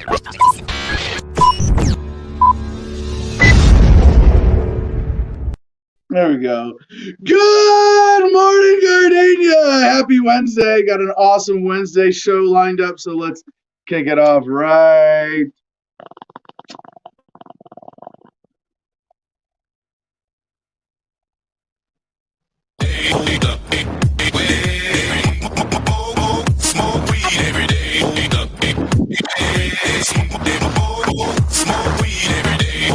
There we go. Good morning, Gardenia. Happy Wednesday. Got an awesome Wednesday show lined up, so let's kick it off right.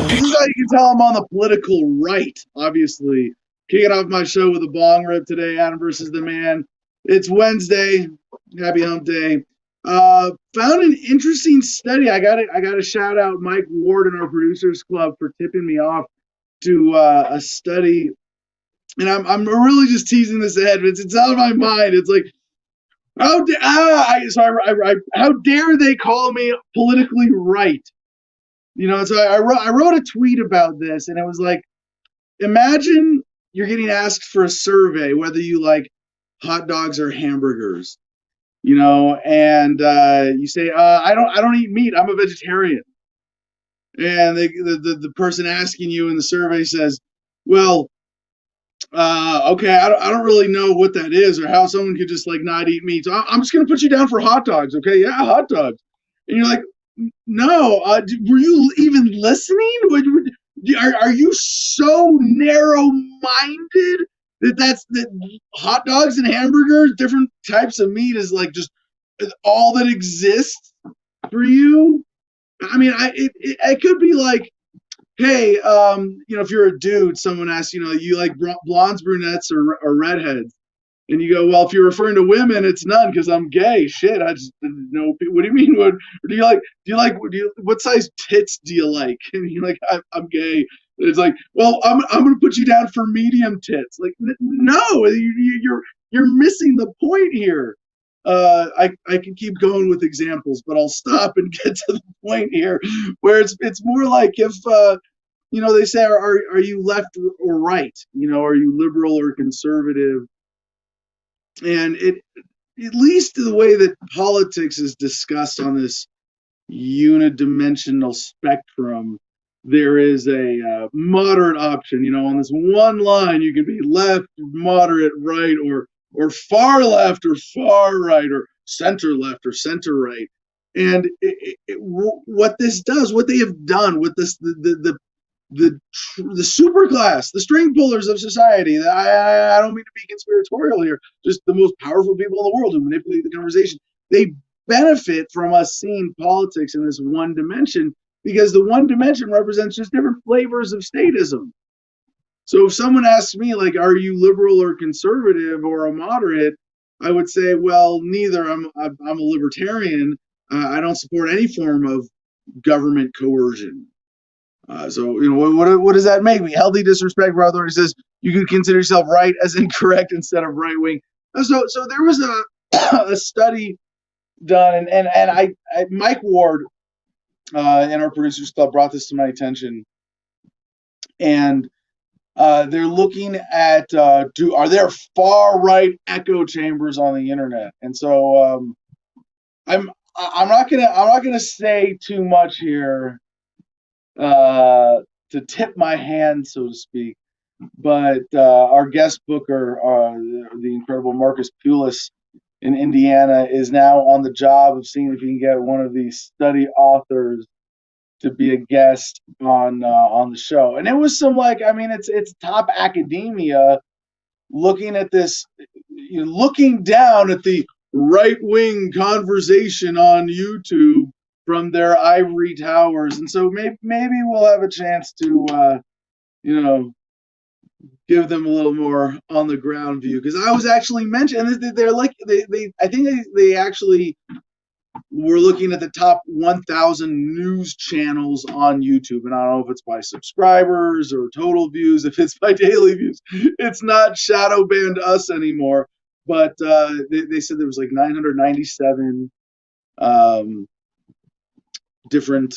This is how you can tell I'm on the political right, obviously. Kicking off my show with a bong rip today, Adam versus the Man. It's Wednesday. Happy hump day. Found an interesting study. I got to shout out Mike Ward and our producers club for tipping me off to a study. And I'm really just teasing this ahead, but it's out of my mind. It's like, how dare they call me politically right? You know, so I wrote a tweet about this, and it was like, imagine you're getting asked for a survey whether you like hot dogs or hamburgers, you know, and you say, I don't eat meat, I'm a vegetarian, and the person asking you in the survey says, well, okay, I don't really know what that is or how someone could just like not eat meat, so I'm just gonna put you down for hot dogs, okay? Yeah, hot dogs, and you're like, no, were you even listening? Are you so narrow-minded that hot dogs and hamburgers, different types of meat, is like just all that exists for you? I mean, it could be like, hey, you know, if you're a dude, someone asks, you know, you like blondes, brunettes, or redheads. And you go, well, if you're referring to women, it's none because I'm gay. Shit, I just didn't know. What do you mean? What do you like? What size tits do you like? And you're like, I'm gay. And it's like, well, I'm gonna put you down for medium tits. Like, no, you're missing the point here. I can keep going with examples, but I'll stop and get to the point here, where it's more like if you know, they say, are you left or right? You know, are you liberal or conservative? And at least the way that politics is discussed on this unidimensional spectrum, there is a moderate option. You know, on this one line, you can be left, moderate, right, or far left, or far right, or center left, or center right. And what this does, what they have done with this, the super class, the string pullers of society. I don't mean to be conspiratorial here, just the most powerful people in the world who manipulate the conversation. They benefit from us seeing politics in this one dimension because the one dimension represents just different flavors of statism. So if someone asks me, like, are you liberal or conservative or a moderate, I would say, well, neither. I'm a libertarian. I don't support any form of government coercion. So, you know, what does that make me? Healthy disrespect for authority says you can consider yourself right as incorrect instead of right wing. So there was a study done, and I Mike Ward in our producers club brought this to my attention, and they're looking at are there far right echo chambers on the internet? And so I'm not gonna say too much here. To tip my hand, so to speak, but our guest booker, the incredible Marcus Pulis in Indiana, is now on the job of seeing if he can get one of these study authors to be a guest on the show. And it was some, like, I mean, it's top academia looking at this, you know, looking down at the right wing conversation on YouTube from their ivory towers. And so maybe we'll have a chance to, you know, give them a little more on the ground view. Because I was actually mentioned, they're like, I think they actually were looking at the top 1,000 news channels on YouTube. And I don't know if it's by subscribers or total views, if it's by daily views. It's not shadow banned us anymore. But they said there was like 997 different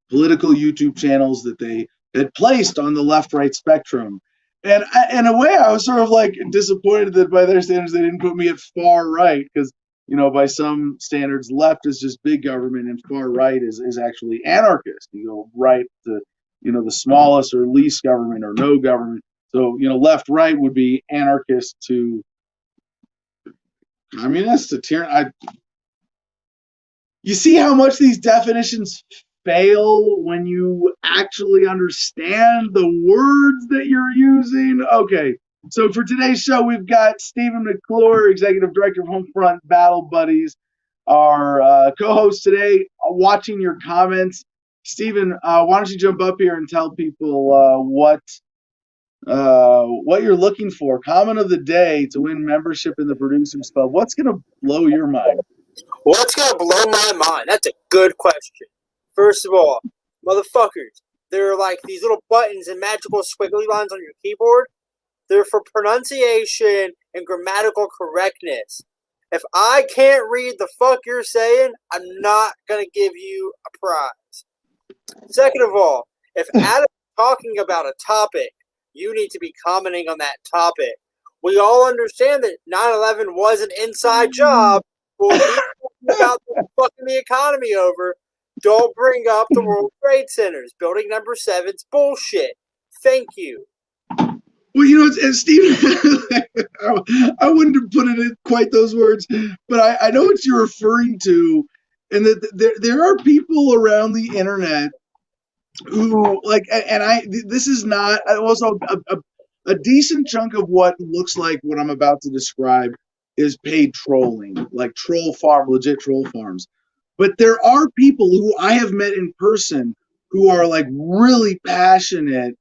political YouTube channels that they had placed on the left-right spectrum. And in a way, I was sort of like disappointed that by their standards, they didn't put me at far right, because by some standards, left is just big government and far right is actually anarchist. You go right to, the smallest or least government or no government. So, left, right would be anarchist to communist to tyranny. You see how much these definitions fail when you actually understand the words that you're using? Okay, so for today's show, we've got Stephen McClure, Executive Director of Homefront Battle Buddies, our co-host today, watching your comments. Stephen, why don't you jump up here and tell people what you're looking for? Comment of the day to win membership in the Producers Club. What's going to blow your mind? What's going to blow my mind? That's a good question. First of all, motherfuckers, there are like these little buttons and magical squiggly lines on your keyboard. They're for pronunciation and grammatical correctness. If I can't read the fuck you're saying, I'm not going to give you a prize. Second of all, if Adam's talking about a topic, you need to be commenting on that topic. We all understand that 9/11 was an inside job. Well, about fucking the economy over. Don't bring up the World Trade Centers. Building number 7's bullshit. Thank you. Well, Steve, I wouldn't have put it in quite those words, but I know what you're referring to, and that there are people around the internet who this is not also a decent chunk of what looks like what I'm about to describe is paid trolling, like legit troll farms. But there are people who I have met in person who are like really passionate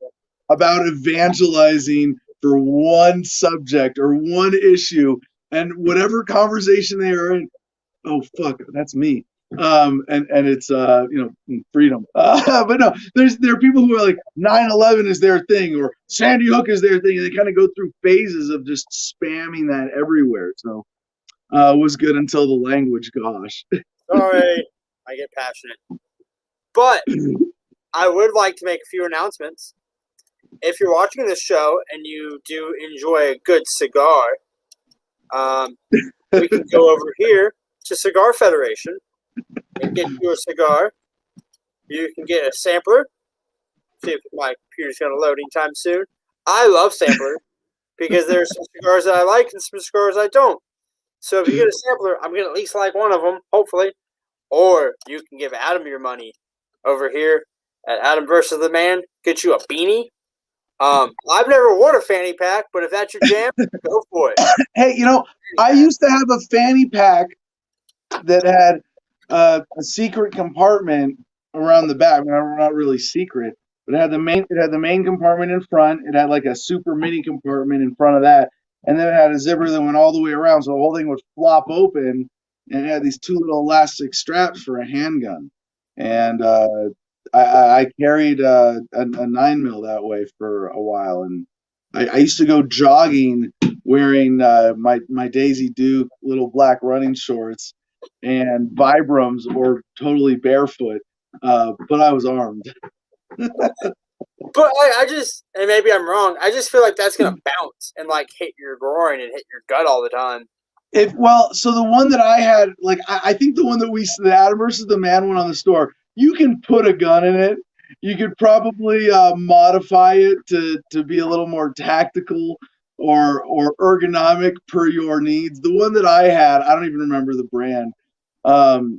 about evangelizing for one subject or one issue, and whatever conversation they are in. Oh fuck, that's me. And it's freedom. But no, there are people who are like 9/11 is their thing or Sandy Hook is their thing, and they kind of go through phases of just spamming that everywhere. So it was good until the language. Gosh. Sorry, I get passionate. But I would like to make a few announcements. If you're watching this show and you do enjoy a good cigar, we can go over here to Cigar Federation and get you a cigar. You can get a sampler. See if my computer's going to load anytime soon. I love samplers because there's some cigars that I like and some cigars I don't. So if you get a sampler, I'm going to at least like one of them, hopefully. Or you can give Adam your money over here at Adam versus the Man. Get you a beanie. I've never worn a fanny pack, but if that's your jam, go for it. Hey, I used to have a fanny pack that had a secret compartment around the back. I mean, not really secret, but it had the main compartment in front. It had like a super mini compartment in front of that, and then it had a zipper that went all the way around, so the whole thing would flop open, and it had these two little elastic straps for a handgun. And I carried a 9mm that way for a while, and I used to go jogging wearing my Daisy Duke little black running shorts and Vibrams or totally barefoot, but I was armed. But I just, and maybe I'm wrong, I just feel like that's going to bounce and like hit your groin and hit your gut all the time. So the one that I had, like, I think the one that the Adam versus the Man one on the store, you can put a gun in it. You could probably modify it to be a little more tactical or ergonomic per your needs. The one that I had, I don't even remember the brand.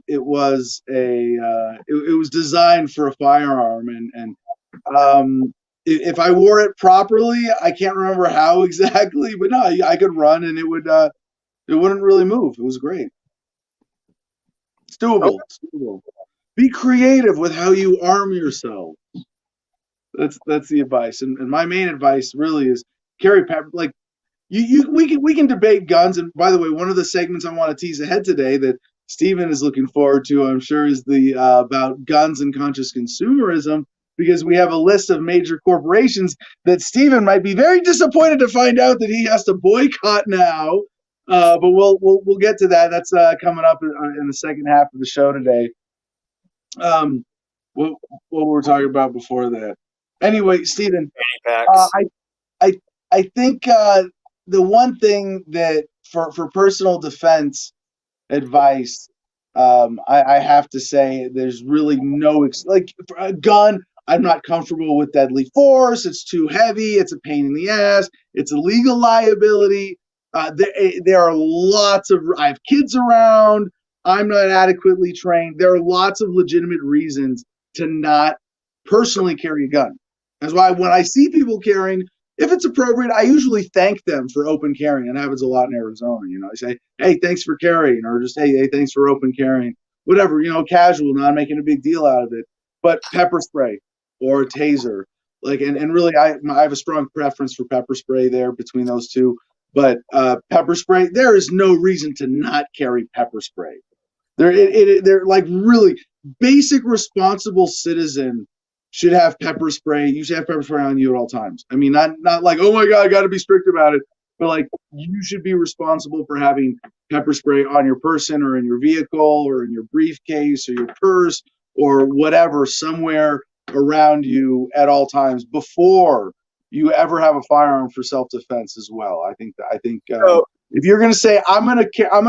It was it was designed for a firearm, and if I wore it properly, I can't remember how exactly, but no, I could run and it wouldn't really move. It was great. It's doable. It's doable. Be creative with how you arm yourself. That's the advice, and my main advice really is carry like we can debate guns. And by the way, one of the segments I want to tease ahead today that Stephen is looking forward to, I'm sure, is the about guns and conscious consumerism, because we have a list of major corporations that Stephen might be very disappointed to find out that he has to boycott now. But we'll get to that. That's coming up in the second half of the show today. What were we talking about before that? Anyway, Stephen, I think the one thing that for personal defense, advice, I have to say there's really no like for a gun. I'm not comfortable with deadly force. It's too heavy. It's a pain in the ass. It's a legal liability. There are lots of. I have kids around. I'm not adequately trained. There are lots of legitimate reasons to not personally carry a gun. That's why when I see people carrying, if it's appropriate, I usually thank them for open carrying. It happens a lot in Arizona. I say, "Hey, thanks for carrying," or just, "Hey, thanks for open carrying." Whatever, casual, not making a big deal out of it. But pepper spray or a taser, like, and really, I have a strong preference for pepper spray there between those two. But pepper spray, there is no reason to not carry pepper spray. They're like really basic responsible citizen should have pepper spray. You should have pepper spray on you at all times. I mean, not like, oh my god, I got to be strict about it, but like you should be responsible for having pepper spray on your person or in your vehicle or in your briefcase or your purse or whatever, somewhere around you at all times before you ever have a firearm for self-defense as well. I think So, if you're going to say I'm going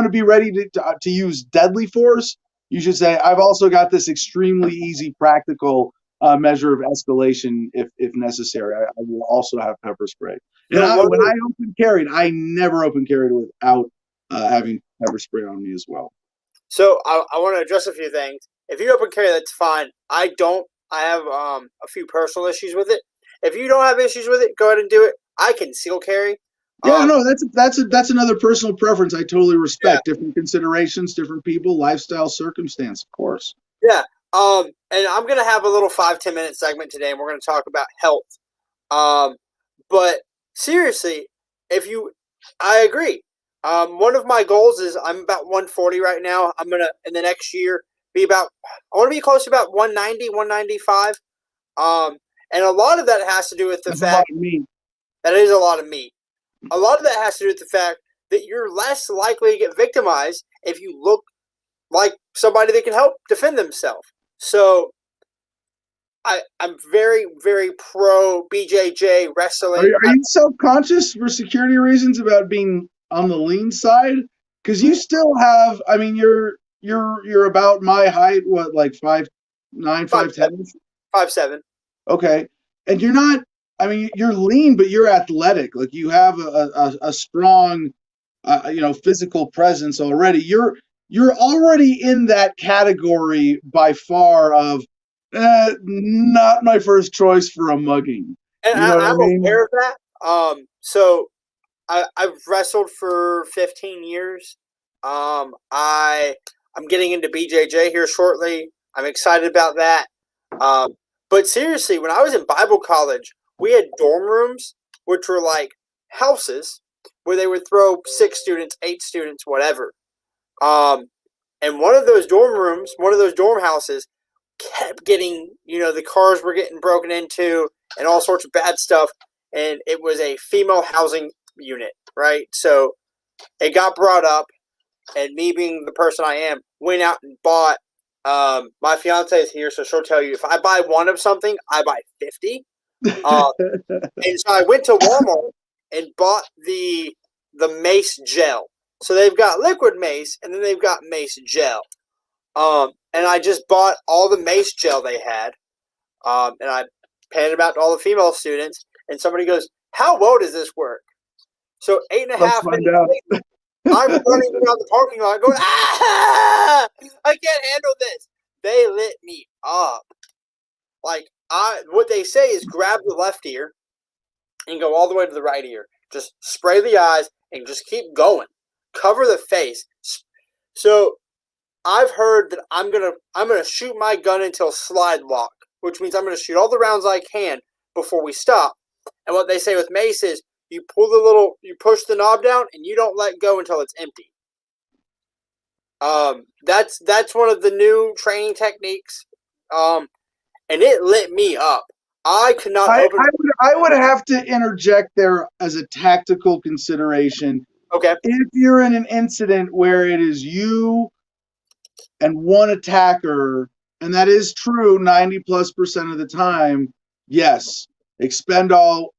to be ready to use deadly force, you should say I've also got this extremely easy, practical measure of escalation if necessary. I will also have pepper spray. And so one of when the I open carried, I never open carried without having pepper spray on me as well. So I want to address a few things. If you open carry, that's fine. I don't. I have a few personal issues with it. If you don't have issues with it, go ahead and do it. I conceal carry. Yeah, Um, no, that's another personal preference. I totally yeah, respect different considerations, different people, lifestyle, circumstance, of course. yeah. And I'm gonna have a little 5-10 minute segment today, and we're gonna talk about health. Um, but seriously, if you, I agree. One of my goals is I'm about 140 right now. I'm gonna in the next year be about. I want to be close to about 190, 195. Um, and a lot of that has to do with the That's a lot fact of meat. that is a lot of meat. A lot of that has to do with the fact that you're less likely to get victimized if you look like somebody that can help defend themselves. So I'm very, very pro BJJ Are wrestling. you, are you self-conscious for security reasons about being on the lean side? Because you still have, I mean, you're about my height, what, like 5'9", Five 5'10"? 5'7". Okay, and you're not. I mean, you're lean, but you're athletic. Like you have a strong, physical presence already. You're already in that category by far of not my first choice for a mugging. And You know what I I'm mean? aware of that. So I've wrestled for 15 years. I'm getting into BJJ here shortly. I'm excited about that. But seriously, when I was in Bible college, we had dorm rooms, which were like houses where they would throw 6 students, 8 students, whatever. Um, and one of those dorm rooms, one of those dorm houses, kept getting, the cars were getting broken into and all sorts of bad stuff. And it was a female housing unit, right? So it got brought up, and me being the person I am, went out and bought. My fiance is here, so she'll tell you if I buy one of something, I buy 50. Uh, and so I went to Walmart and bought the mace gel. So they've got liquid mace, and then they've got mace gel. And I just bought all the mace gel they had, and I handed them out to all the female students. And somebody goes, "How well does this work?" So eight and a Let's half find minutes out. later, I'm running around the parking lot going, "Ah! I can't handle this." They lit me up. Like what they say is grab the left ear and go all the way to the right ear. Just spray the eyes and just keep going. Cover the face. So I've heard that I'm gonna shoot my gun until slide lock, which means I'm gonna shoot all the rounds I can before we stop. And what they say with mace is you push the knob down and you don't let go until it's empty. That's one of the new training techniques. And it lit me up. I could not open. I would have to interject there as a tactical consideration. Okay. If you're in an incident where it is you and one attacker, and that is true 90+% of the time, yes, expend all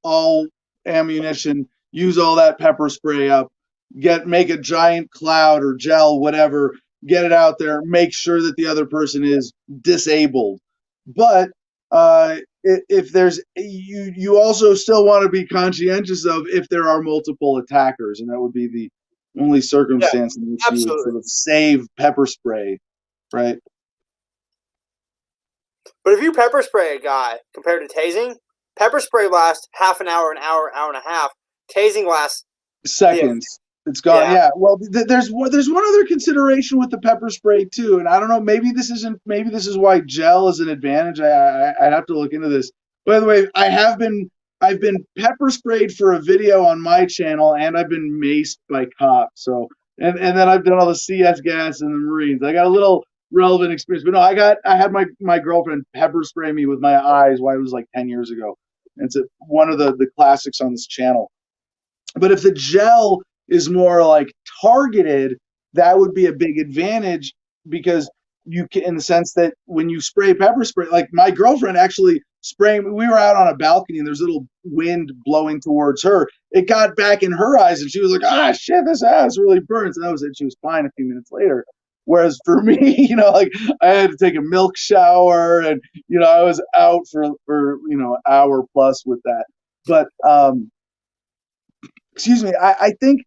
ammunition, use all that pepper spray up. make a giant cloud or gel, whatever, get it out there, make sure that the other person is disabled. But if there's you also still want to be conscientious of if there are multiple attackers, and that would be the only Yeah, circumstance in which you would absolutely. sort of save pepper spray, right? But if you pepper spray a guy compared to tasing, pepper spray lasts half an hour, hour and a half. Tasing lasts, yeah, Seconds. It's gone. yeah, Yeah. Well, there's one other consideration with the pepper spray too, and I don't know. Maybe this isn't. Maybe this is why gel is an advantage. I'd have to look into this. By the way, I've been pepper sprayed for a video on my channel, and I've been maced by cops. So and then I've done all the CS gas and the Marines. I got a little relevant experience, but no, I had my girlfriend pepper spray me with my eyes. Why it was like 10 years ago. And it's one of the classics on this channel. But if the gel is more like targeted, that would be a big advantage because you can, in the sense that when you spray pepper spray, like my girlfriend actually spraying, we were out on a balcony and there's a little wind blowing towards her. It got back in her eyes and she was like, ah, shit, this ass really burns. And that was it. She was fine a few minutes later. Whereas for me, like I had to take a milk shower and, I was out for hour plus with that. But, excuse me, I think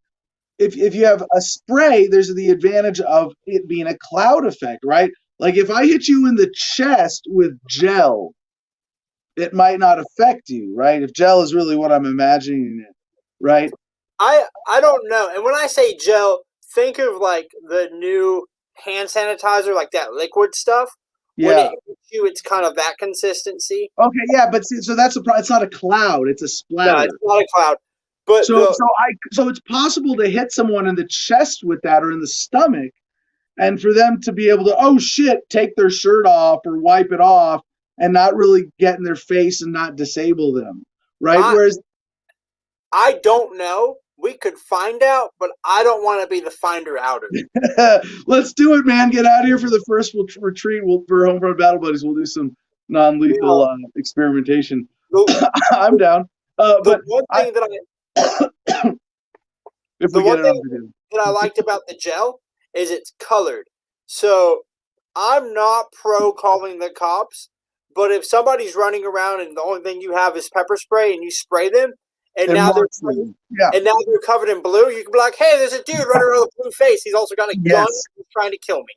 if you have a spray, there's the advantage of it being a cloud effect, right? Like if I hit you in the chest with gel, it might not affect you, right? If gel is really what I'm imagining it, right? I don't know. And when I say gel, think of like the new hand sanitizer, like that liquid stuff. When Yeah. it hits you, it's kind of that consistency. Okay. Yeah, but see, so that's a problem. It's not a cloud; it's a No, it's splatter. not a cloud. But So the so I so it's possible to hit someone in the chest with that or in the stomach, and for them to be able to, oh shit, take their shirt off or wipe it off and not really get in their face and not disable them, right? I Whereas I don't know. We could find out, but I don't want to be the finder outer. let's do it, man. Get out of here for the first retreat. For Homefront Battle Buddies, we'll do some You non-lethal know, experimentation. the I'm down. the But one I, thing that if the we get one it on thing video. that I liked about the gel is it's colored. So I'm not pro calling the cops, but if somebody's running around and the only thing you have is pepper spray and you spray them, and And now they're marksman. Yeah. and now they're covered in blue, you can be like, "Hey, there's a dude running around with a blue face. He's also got a gun. Yes. He's trying to kill me."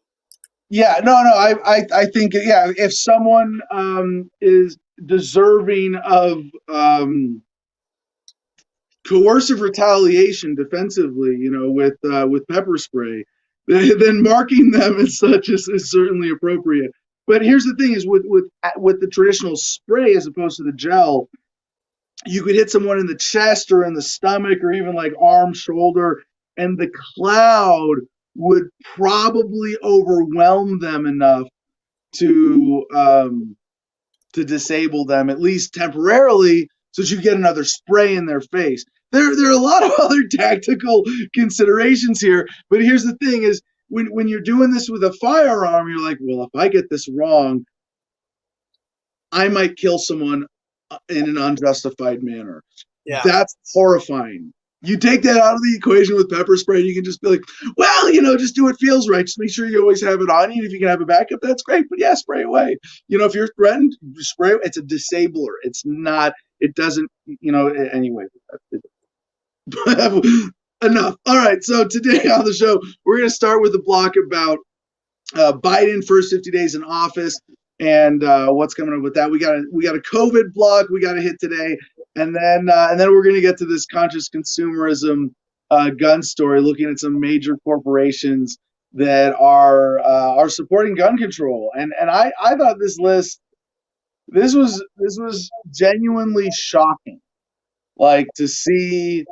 Yeah, no. I think if someone is deserving of coercive retaliation defensively, with pepper spray, then marking them as such is certainly appropriate. But here's the thing: is with the traditional spray as opposed to the gel, you could hit someone in the chest or in the stomach or even like arm, shoulder, and the cloud would probably overwhelm them enough to disable them at least temporarily, so that you get another spray in their face. There are a lot of other tactical considerations here, but here's the thing: is when you're doing this with a firearm, you're like, well, if I get this wrong, I might kill someone in an unjustified manner. Yeah. That's horrifying. You take that out of the equation with pepper spray, and you can just be like, well, just do what feels right. Just make sure you always have it on you. And if you can have a backup, that's great. But yeah, spray away. If you're threatened, spray. It's a disabler. It's not, it doesn't, anyway. Enough. All right. So today on the show, we're going to start with a block about Biden first 50 days in office and what's coming up with that. We got a COVID block we got to hit today, and then we're going to get to this conscious consumerism gun story, looking at some major corporations that are supporting gun control. And I thought this was genuinely shocking, like to see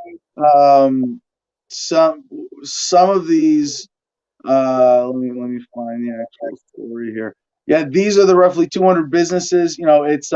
some of these. Let me find the actual story here. Yeah, these are the roughly 200 businesses. It's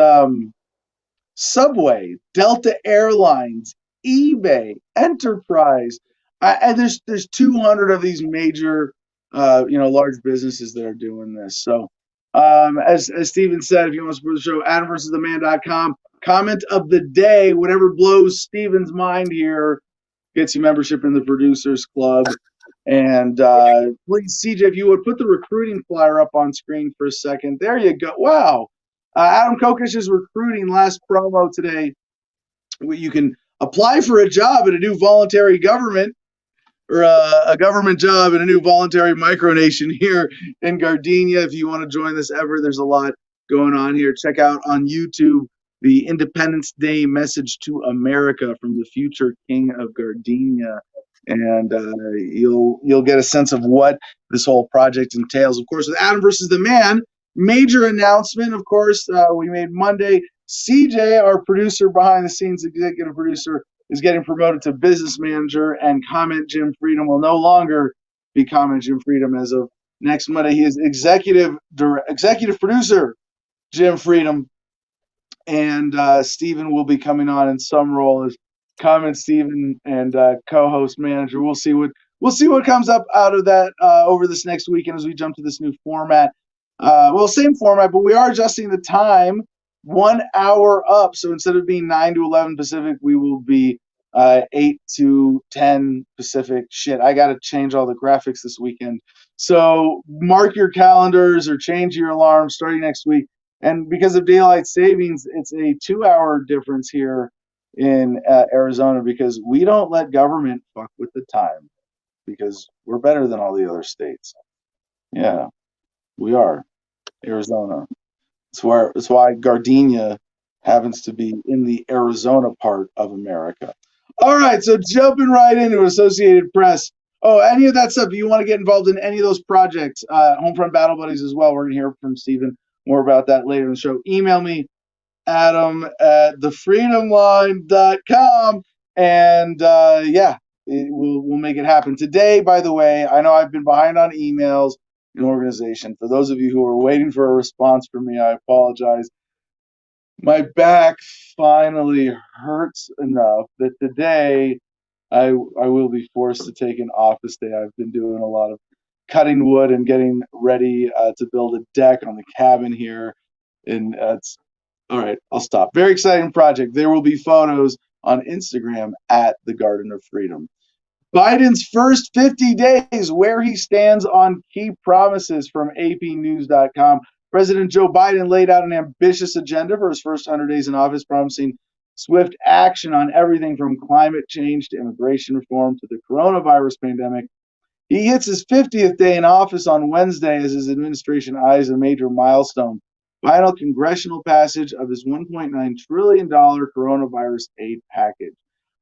Subway, Delta Airlines, eBay, Enterprise, and there's 200 of these major, large businesses that are doing this. So, as Steven said, if you want to support the show, AdamVersusTheMan.com. Comment of the day, whatever blows Steven's mind here. gets you membership in the Producers Club. And please, CJ, if you would put the recruiting flyer up on screen for a second. There you go. Wow. Adam Kokesh is recruiting. Last promo today. You can apply for a job at a new voluntary government or a government job in a new voluntary micronation here in Gardenia. If you want to join this ever, there's a lot going on here. Check out on YouTube the Independence Day message to America from the future King of Gardenia. And you'll get a sense of what this whole project entails. Of course, with Adam versus the Man, major announcement. Of course, we made Monday. CJ, our producer, behind the scenes executive producer, is getting promoted to business manager, and Comment Jim Freedom will no longer be Comment Jim Freedom as of next Monday. He is executive producer Jim Freedom, and Steven will be coming on in some role as Comment Steven and co-host manager. We'll see what comes up out of that over this next weekend as we jump to this new format. Same format, but we are adjusting the time 1 hour up. So instead of being 9 to 11 Pacific, we will be 8 to 10 Pacific. Shit, I got to change all the graphics this weekend. So mark your calendars or change your alarms starting next week. And because of daylight savings, it's a 2 hour difference here in Arizona because we don't let government fuck with the time because we're better than all the other states. Yeah, we are. Arizona. That's why Gardenia happens to be in the Arizona part of America. All right, so jumping right into Associated Press. Oh, any of that stuff, if you want to get involved in any of those projects, Homefront Battle Buddies as well, we're going to hear from Steven more about that later in the show. Email me, Adam at thefreedomline.com, and we'll make it happen. Today, by the way, I know I've been behind on emails in organization. For those of you who are waiting for a response from me, I apologize. My back finally hurts enough that today I will be forced to take an office day. I've been doing a lot of cutting wood and getting ready to build a deck on the cabin here. And it's all right, I'll stop. Very exciting project. There will be photos on Instagram at the Garden of Freedom. Biden's first 50 days, where he stands on key promises from APnews.com. President Joe Biden laid out an ambitious agenda for his first 100 days in office, promising swift action on everything from climate change to immigration reform to the coronavirus pandemic. He hits his 50th day in office on Wednesday as his administration eyes a major milestone: final congressional passage of his $1.9 trillion coronavirus aid package.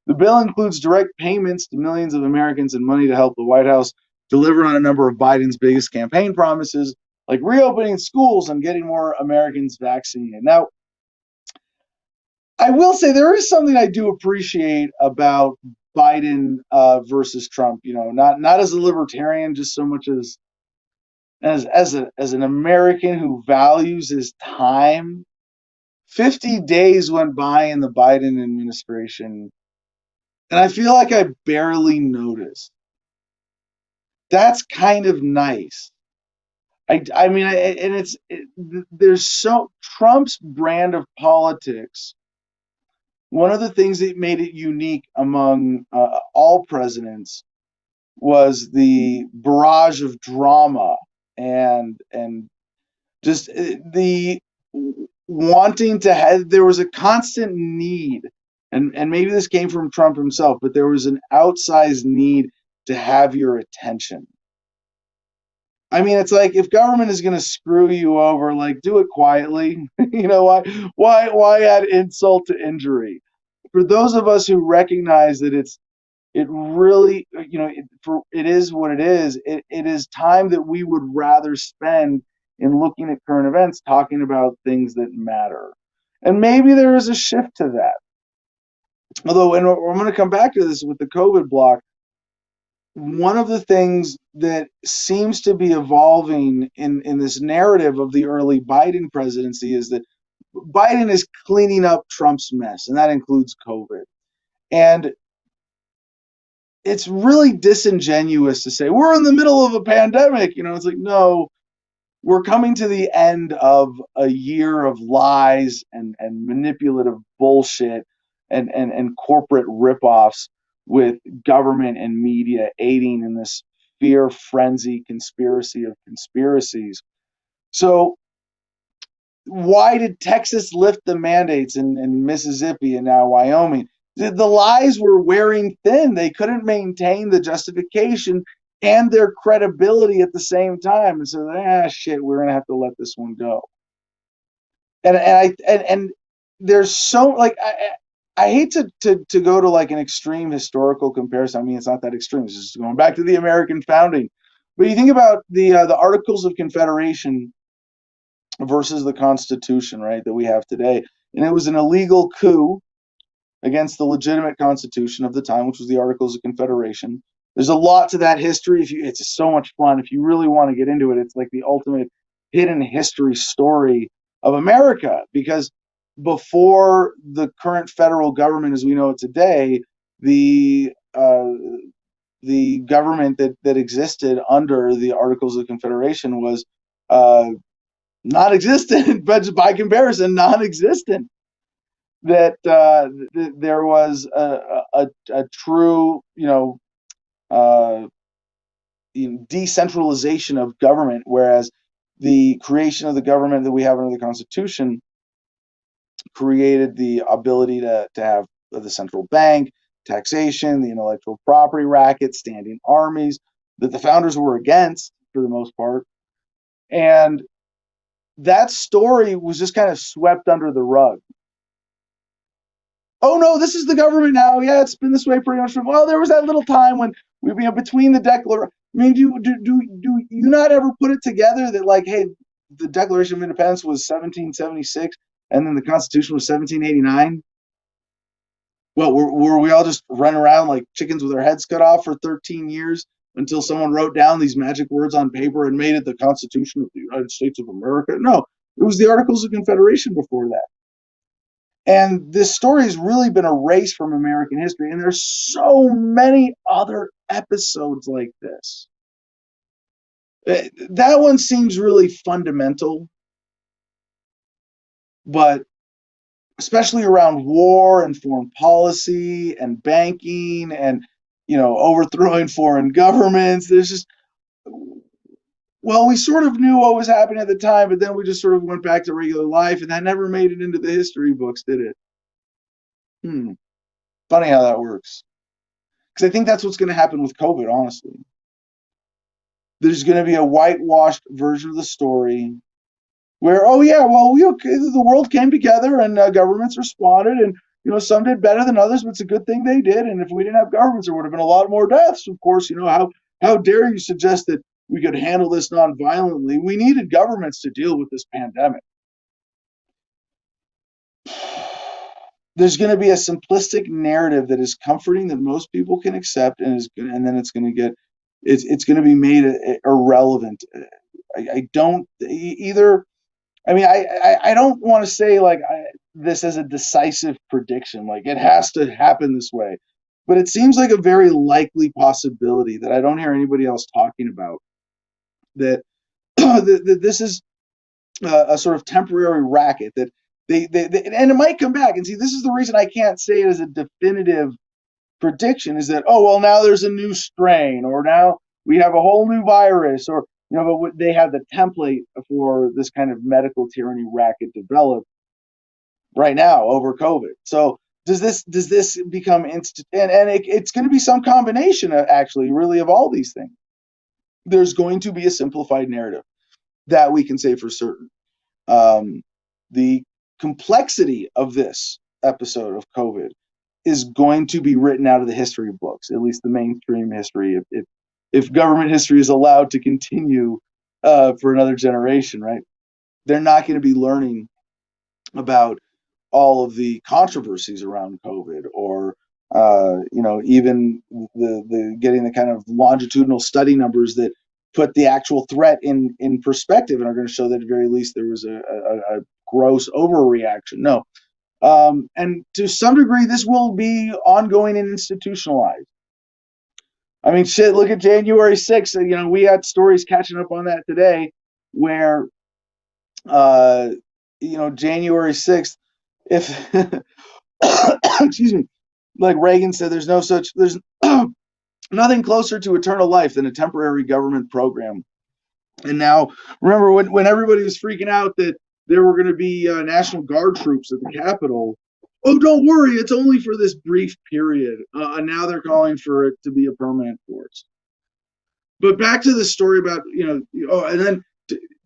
The bill includes direct payments to millions of Americans and money to help the White House deliver on a number of Biden's biggest campaign promises, like reopening schools and getting more Americans vaccinated. Now, I will say there is something I do appreciate about Biden versus Trump. You know, not as a libertarian, just so much as an American who values his time. 50 days went by in the Biden administration, and I feel like I barely noticed. That's kind of nice. There's so Trump's brand of politics. One of the things that made it unique among all presidents was the barrage of drama and just the wanting to have. There was a constant need, and maybe this came from Trump himself, but there was an outsized need to have your attention. I mean, it's like if government is going to screw you over, like do it quietly. You know, why add insult to injury? For those of us who recognize that it really, you know, it is what it is. It is time that we would rather spend in looking at current events, talking about things that matter. And maybe there is a shift to that. Although, and I'm going to come back to this with the COVID block. One of the things that seems to be evolving in this narrative of the early Biden presidency is that Biden is cleaning up Trump's mess, and that includes COVID. And it's really disingenuous to say we're in the middle of a pandemic. You know, it's like, no, we're coming to the end of a year of lies and manipulative bullshit and corporate ripoffs with government and media aiding in this fear frenzy conspiracy of conspiracies. So why did Texas lift the mandates and Mississippi and now Wyoming? The lies were wearing thin. They couldn't maintain the justification and their credibility at the same time. And so, shit, we're gonna have to let this one go. And there's so like I hate to go to like an extreme historical comparison. I mean, it's not that extreme. It's just going back to the American founding. But you think about the Articles of Confederation versus the Constitution, right, that we have today. And it was an illegal coup against the legitimate Constitution of the time, which was the Articles of Confederation. There's a lot to that history. It's so much fun. If you really want to get into it, it's like the ultimate hidden history story of America. Because before the current federal government as we know it today, the government that existed under the Articles of Confederation was non-existent, but by comparison, non-existent. That there was a true, decentralization of government, whereas the creation of the government that we have under the Constitution created the ability to have the central bank, taxation, the intellectual property racket, standing armies that the founders were against for the most part. And that story was just kind of swept under the rug. Oh no, this is the government now. Yeah, it's been this way pretty much from. Well, there was that little time when we, between the declaration. I mean, do you not ever put it together that like, hey, the Declaration of Independence was 1776, and then the Constitution was 1789? Well, were we all just running around like chickens with our heads cut off for 13 years until someone wrote down these magic words on paper and made it the Constitution of the United States of America? No, it was the Articles of Confederation before that. And this story has really been erased from American history. And there's so many other episodes like this. That one seems really fundamental, but especially around war and foreign policy and banking and, overthrowing foreign governments. There's just, well, we sort of knew what was happening at the time, but then we just sort of went back to regular life, and that never made it into the history books, did it? Funny how that works. Because I think that's what's going to happen with COVID, honestly. There's going to be a whitewashed version of the story where, oh yeah, well, the world came together and governments responded, and some did better than others, but it's a good thing they did. And if we didn't have governments, there would have been a lot more deaths. Of course, how dare you suggest that we could handle this non-violently? We needed governments to deal with this pandemic. There's going to be a simplistic narrative that is comforting that most people can accept, and then it's going to be made irrelevant. I don't either. I mean, I don't want to say like this as a decisive prediction, like it has to happen this way, but it seems like a very likely possibility that I don't hear anybody else talking about. That this is a sort of temporary racket that they and it might come back. And see, this is the reason I can't say it as a definitive prediction, is that, oh well, now there's a new strain, or now we have a whole new virus, or but they have the template for this kind of medical tyranny racket developed right now over COVID. So does this become it's going to be some combination of, actually, really, of all these things. There's going to be a simplified narrative that we can say for certain. The complexity of this episode of COVID is going to be written out of the history books, at least the mainstream history, if government history is allowed to continue for another generation, right? They're not going to be learning about all of the controversies around COVID, or even the getting the kind of longitudinal study numbers that put the actual threat in perspective and are going to show that at the very least there was a gross overreaction. No. And to some degree, this will be ongoing and institutionalized. I mean, shit, look at January 6th. We had stories catching up on that today where, January 6th, if, excuse me, like Reagan said, there's nothing closer to eternal life than a temporary government program. And now, remember when everybody was freaking out that there were going to be National Guard troops at the Capitol? Oh, don't worry, it's only for this brief period. And now they're calling for it to be a permanent force. But back to the story about, and then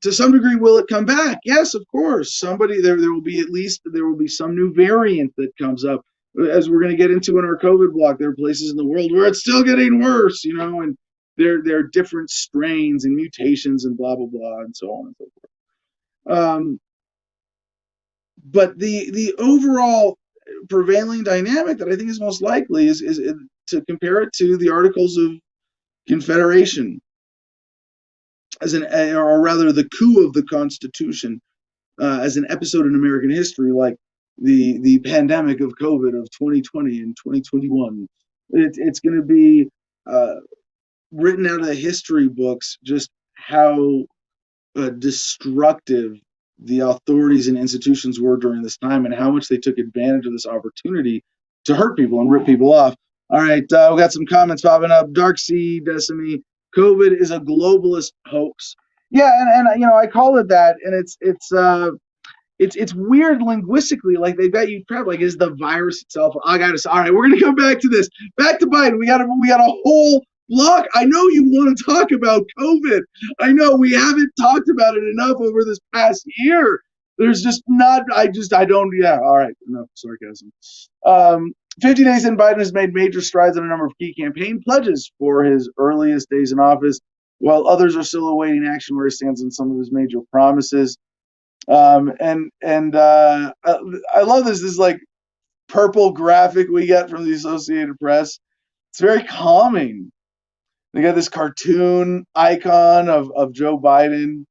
to some degree, will it come back? Yes, of course. There will be some new variant that comes up, as we're going to get into in our COVID block. There are places in the world where it's still getting worse, and there are different strains and mutations and blah blah blah and so on and so forth. But the overall prevailing dynamic that I think is most likely is to compare it to the Articles of Confederation, or rather the coup of the Constitution, as an episode in American history, like the pandemic of COVID of 2020 and 2021. It's going to be written out of the history books just how destructive the authorities and institutions were during this time, and how much they took advantage of this opportunity to hurt people and rip people off. All right, we got some comments popping up. Dark Sea Decimy, COVID is a globalist hoax. Yeah, and I call it that, and it's weird linguistically. Like they've got you trapped. Like, is the virus itself? I got to. All right, we're gonna come back to this. Back to Biden. We got a whole block. I know you want to talk about COVID. I know we haven't talked about it enough over this past year. There's just not. I don't. Yeah. All right. Enough sarcasm. 50 days in, Biden has made major strides on a number of key campaign pledges for his earliest days in office, while others are still awaiting action where he stands on some of his major promises. I love this like purple graphic we get from the Associated Press. It's very calming. They got this cartoon icon of Joe Biden,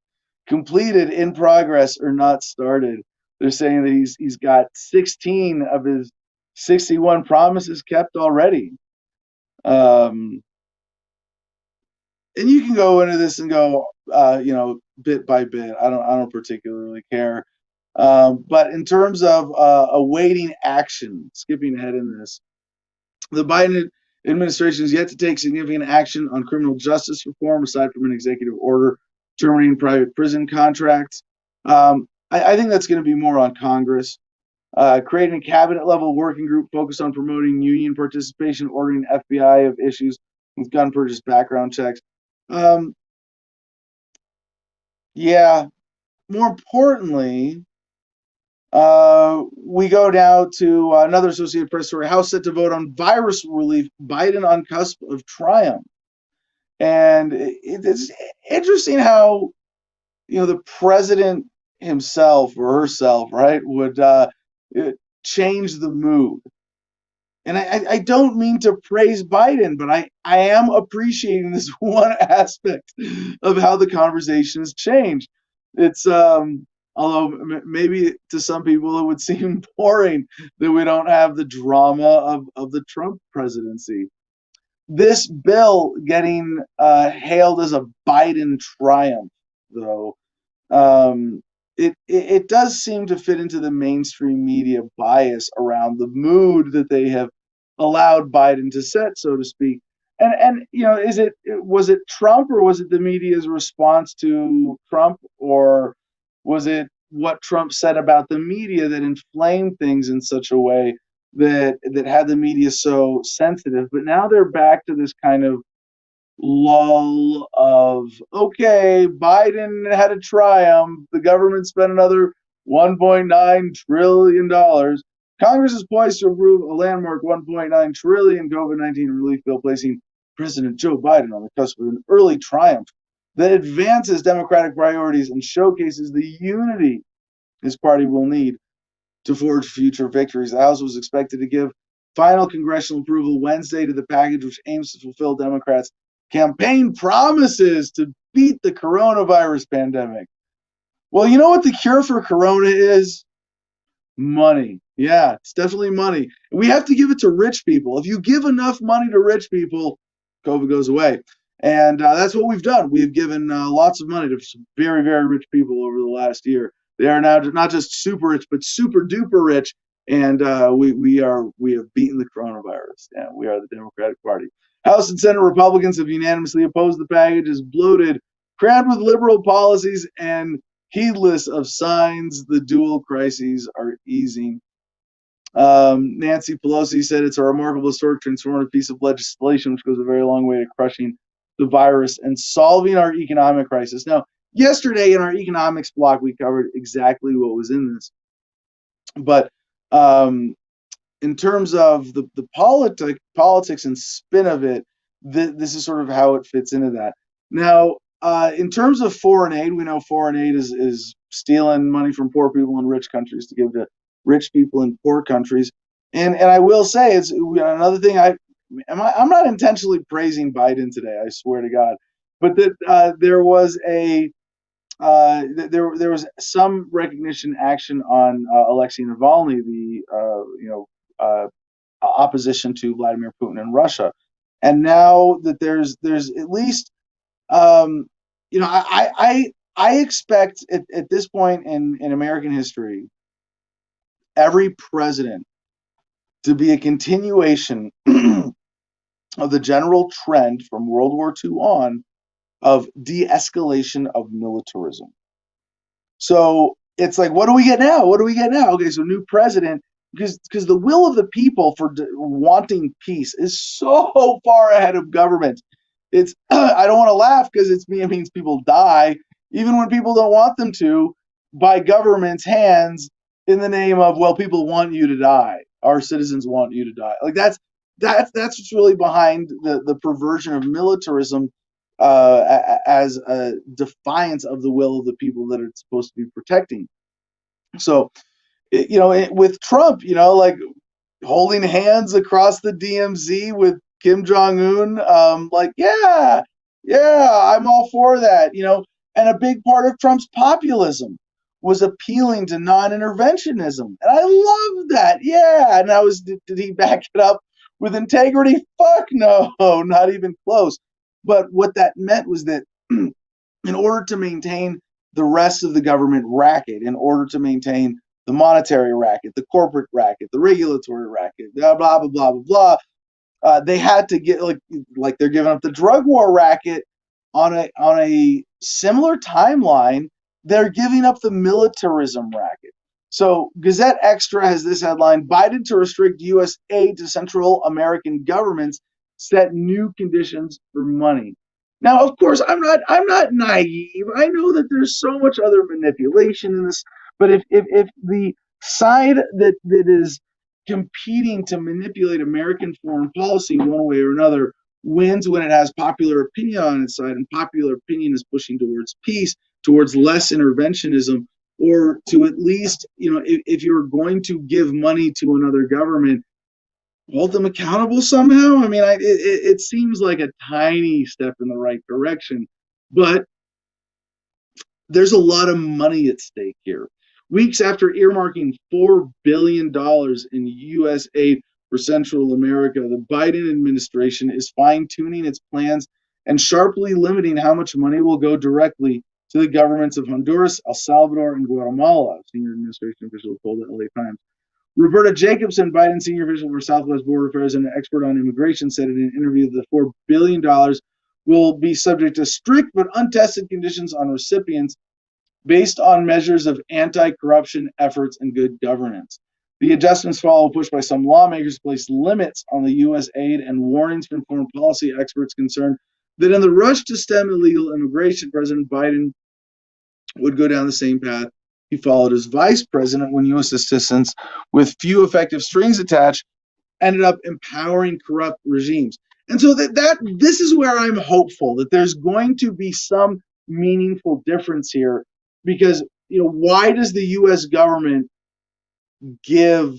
completed, in progress, or not started. They're saying that he's got 16 of his 61 promises kept already. And you can go into this and go, bit by bit. I don't particularly care. But in terms of awaiting action, skipping ahead in this, the Biden administration has yet to take significant action on criminal justice reform, aside from an executive order terminating private prison contracts. I think that's going to be more on Congress. Creating a cabinet-level working group focused on promoting union participation, ordering FBI of issues with gun purchase background checks. Yeah. More importantly, we go now to another Associated Press story. House set to vote on virus relief. Biden on cusp of triumph. And it's interesting how, the president himself or herself, right, would change the mood. And I don't mean to praise Biden, but I am appreciating this one aspect of how the conversation has changed. It's although maybe to some people it would seem boring that we don't have the drama of the Trump presidency. This bill getting hailed as a Biden triumph, though, it does seem to fit into the mainstream media bias around the mood that they have allowed Biden to set, so to speak. And was it Trump, or was it the media's response to Trump, or was it what Trump said about the media that inflamed things in such a way that had the media so sensitive? But now they're back to this kind of lull of, okay, Biden had a triumph. The government spent another $1.9 trillion. Congress is poised to approve a landmark $1.9 trillion COVID-19 relief bill, placing President Joe Biden on the cusp of an early triumph that advances Democratic priorities and showcases the unity his party will need to forge future victories. The House was expected to give final congressional approval Wednesday to the package, which aims to fulfill Democrats' campaign promises to beat the coronavirus pandemic. Well, you know what the cure for corona is? Money. Yeah, it's definitely money. We have to give it to rich people. If you give enough money to rich people, COVID goes away. And that's what we've done. We've given lots of money to some very, very rich people over the last year. They are now not just super rich, but super duper rich. and we have beaten the coronavirus. Yeah, we are the Democratic Party. House and Senate Republicans have unanimously opposed the package as bloated, crammed with liberal policies, and heedless of signs the dual crises are easing. Nancy Pelosi said it's a remarkable historic transformative piece of legislation which goes a very long way to crushing the virus and solving our economic crisis. Now, yesterday in our economics block, we covered exactly what was in this. But in terms of the politics and spin of it, this is sort of how it fits into that. Now, in terms of foreign aid, we know foreign aid is stealing money from poor people in rich countries to give to rich people in poor countries. And I will say, it's another thing. I'm not intentionally praising Biden today. I swear to God, but that there was there was some recognition action on Alexei Navalny, the opposition to Vladimir Putin in Russia, and now that there's at least I expect at this point in American history, every president to be a continuation of the general trend from World War II on of de-escalation of militarism. So it's like, what do we get now? What do we get now? Okay, so new president, because the will of the people for wanting peace is so far ahead of government. It's I don't want to laugh because it means people die, even when people don't want them to, by government's hands in the name of, well, people want you to die. Our citizens want you to die. Like that's what's really behind the perversion of militarism as a defiance of the will of the people that it's supposed to be protecting. So, with Trump, like holding hands across the DMZ with Kim Jong Un, like, yeah, I'm all for that, And a big part of Trump's populism was appealing to non-interventionism, and I love that. Yeah, and did he back it up with integrity? Fuck no, not even close. But what that meant was that in order to maintain the rest of the government racket, in order to maintain the monetary racket, the corporate racket, the regulatory racket, blah, blah, blah, blah, blah, they had to get like they're giving up the drug war racket on a similar timeline. They're giving up the militarism racket. So Gazette Extra has this headline: Biden to restrict U.S. aid to Central American governments set new conditions for money. Now, of course, I'm not naive. I know that there's so much other manipulation in this, but if the side that is competing to manipulate American foreign policy one way or another wins when it has popular opinion on its side, and popular opinion is pushing towards peace, towards less interventionism, or to at least, if you're going to give money to another government, hold them accountable somehow. I mean, it seems like a tiny step in the right direction, but there's a lot of money at stake here. Weeks after earmarking $4 billion in U.S. aid for Central America, the Biden administration is fine-tuning its plans and sharply limiting how much money will go directly to the governments of Honduras, El Salvador, and Guatemala, senior administration official told the LA Times. Roberta Jacobson, Biden senior official for Southwest Border Affairs and an expert on immigration, said in an interview that the $4 billion will be subject to strict but untested conditions on recipients based on measures of anti-corruption efforts and good governance. The adjustments follow a push by some lawmakers to place limits on the U.S. aid and warnings from foreign policy experts concerned that in the rush to stem illegal immigration, President Biden would go down the same path he followed as vice president when U.S. assistance, with few effective strings attached, ended up empowering corrupt regimes. And so this is where I'm hopeful that there's going to be some meaningful difference here, because why does the U.S. government give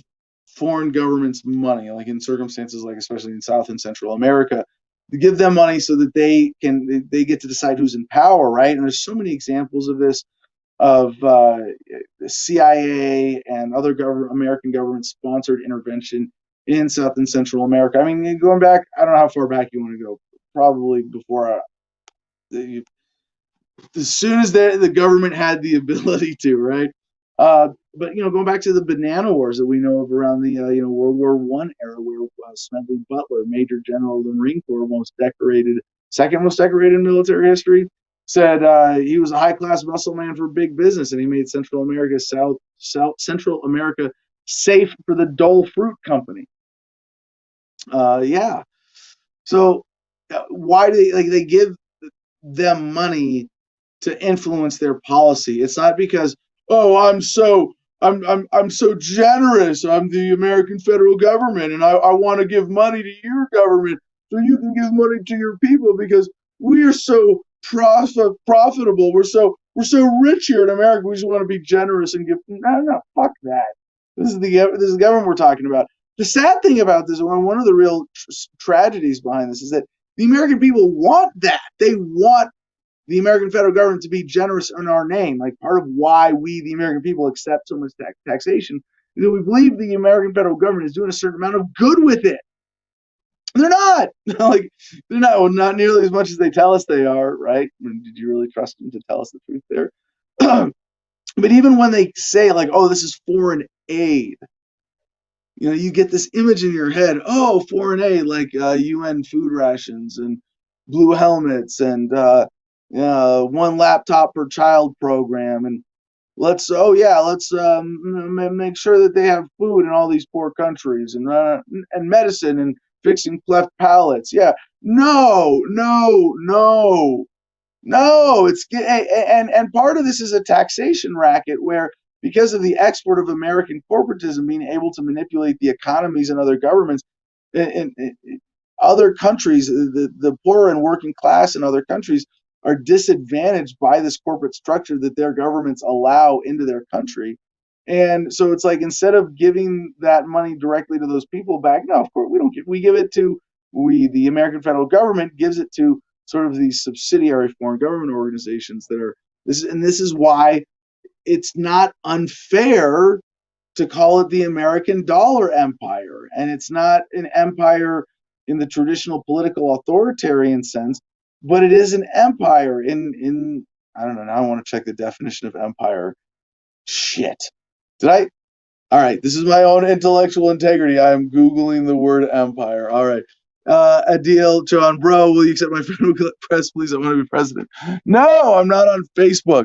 foreign governments money, like in circumstances like especially in South and Central America, to give them money so that they get to decide who's in power, right? And there's so many examples of this, of the CIA and other American government-sponsored intervention in South and Central America. I mean, going back, I don't know how far back you want to go, probably before as soon as the government had the ability to, right? But going back to the banana wars that we know of around the World War One era, where Smedley Butler, Major General of the Marine Corps, second most decorated in military history, said he was a high class muscle man for big business, and he made Central America safe for the Dole Fruit Company. Yeah. So why do they give them money to influence their policy? It's not because, oh, I'm so generous. I'm the American federal government, and I want to give money to your government so you can give money to your people because we are so profitable. We're so rich here in America. We just want to be generous and give. No, fuck that. This is the government we're talking about. The sad thing about this, one of the real tragedies behind this, is that the American people want that. They want the American federal government to be generous in our name. Like, part of why we, the American people, accept so much taxation is that we believe the American federal government is doing a certain amount of good with it. They're not. Like, they're not. Well, not nearly as much as they tell us they are, right? I mean, did you really trust them to tell us the truth there? But even when they say, like, oh, this is foreign aid, you get this image in your head. Oh, foreign aid, like UN food rations and blue helmets and one laptop per child program, and let's make sure that they have food in all these poor countries, and medicine and fixing cleft palates. Yeah, no, no, no, no. And part of this is a taxation racket where, because of the export of American corporatism being able to manipulate the economies and other governments in other countries, the poor and working class in other countries are disadvantaged by this corporate structure that their governments allow into their country. And so it's like, instead of giving that money directly to those people back, no, of course we don't. We give it to the American federal government gives it to sort of these subsidiary foreign government organizations that are this is why it's not unfair to call it the American dollar empire. And it's not an empire in the traditional political authoritarian sense, but it is an empire in I don't know. Now I want to check the definition of empire. Shit. Did I? All right. This is my own intellectual integrity. I am Googling the word empire. All right. Adil, John, bro, will you accept my friend request, please? I want to be president. No, I'm not on Facebook.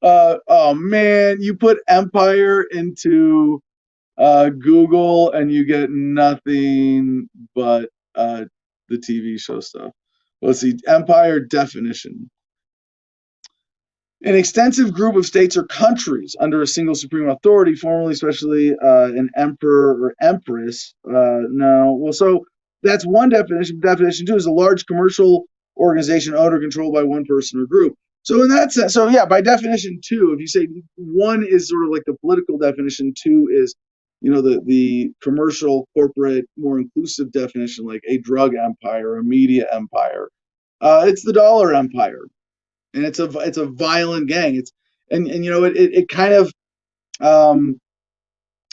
Oh man, you put empire into Google and you get nothing but the TV show stuff. Let's see, empire definition. An extensive group of states or countries under a single supreme authority, formerly especially an emperor or empress. No, well, so that's one definition. Definition two is a large commercial organization owned or controlled by one person or group. So in that sense, so yeah, by definition two, if you say one is sort of like the political definition, two is the commercial, corporate, more inclusive definition, like a drug empire, a media empire. It's the dollar empire, and it's a violent gang. It kind of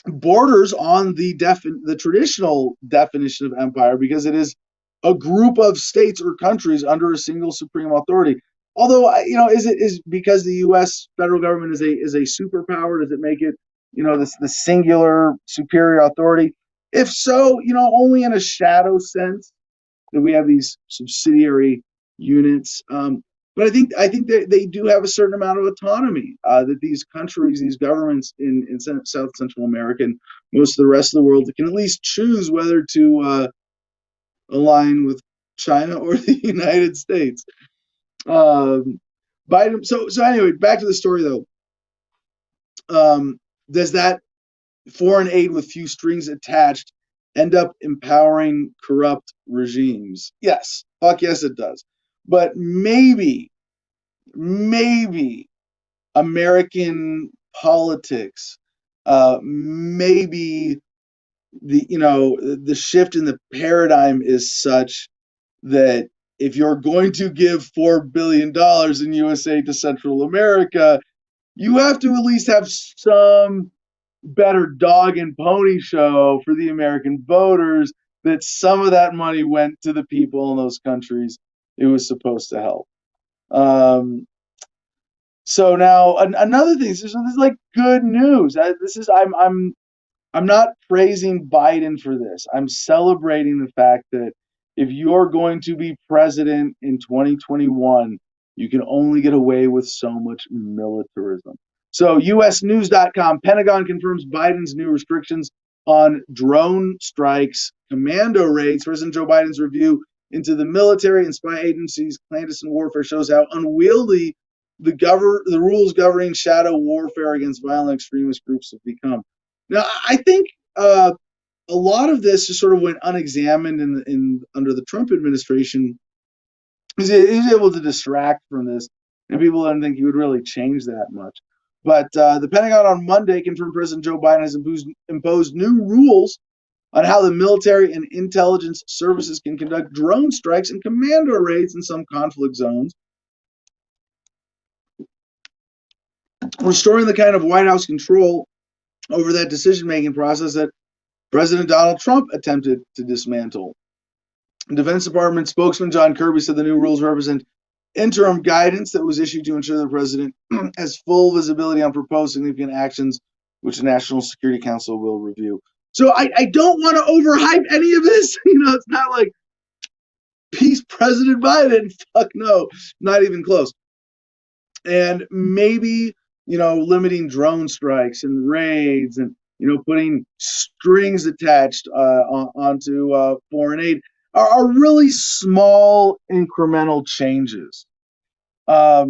borders on the traditional definition of empire, because it is a group of states or countries under a single supreme authority. Although, is because the U.S. federal government is a superpower, does it make it the singular superior authority? If so, only in a shadow sense that we have these subsidiary units. But I think they do have a certain amount of autonomy, that these countries, these governments in South Central America and most of the rest of the world, can at least choose whether to align with China or the United States. Biden. So anyway, back to the story though. Does that foreign aid with few strings attached end up empowering corrupt regimes? Yes. Fuck yes, it does. But maybe American politics, maybe the shift in the paradigm is such that if you're going to give $4 billion in USA to Central America, you have to at least have some better dog and pony show for the American voters that some of that money went to the people in those countries it was supposed to help. So now another thing. So this is like good news. I'm not praising Biden for this. I'm celebrating the fact that if you're going to be president in 2021, you can only get away with so much militarism. So, USnews.com, Pentagon confirms Biden's new restrictions on drone strikes, commando raids. President Joe Biden's review into the military and spy agencies' clandestine warfare shows how unwieldy the rules governing shadow warfare against violent extremist groups have become. Now, I think a lot of this just sort of went unexamined in under the Trump administration. He's able to distract from this, and people didn't think he would really change that much. But the Pentagon on Monday confirmed President Joe Biden has imposed new rules on how the military and intelligence services can conduct drone strikes and commando raids in some conflict zones, restoring the kind of White House control over that decision-making process that President Donald Trump attempted to dismantle. Defense Department spokesman John Kirby said the new rules represent interim guidance that was issued to ensure the president has full visibility on proposed significant actions, which the National Security Council will review. So I don't want to overhype any of this. It's not like peace, President Biden. Fuck no, not even close. And maybe, limiting drone strikes and raids and, putting strings attached onto foreign aid are really small incremental changes. But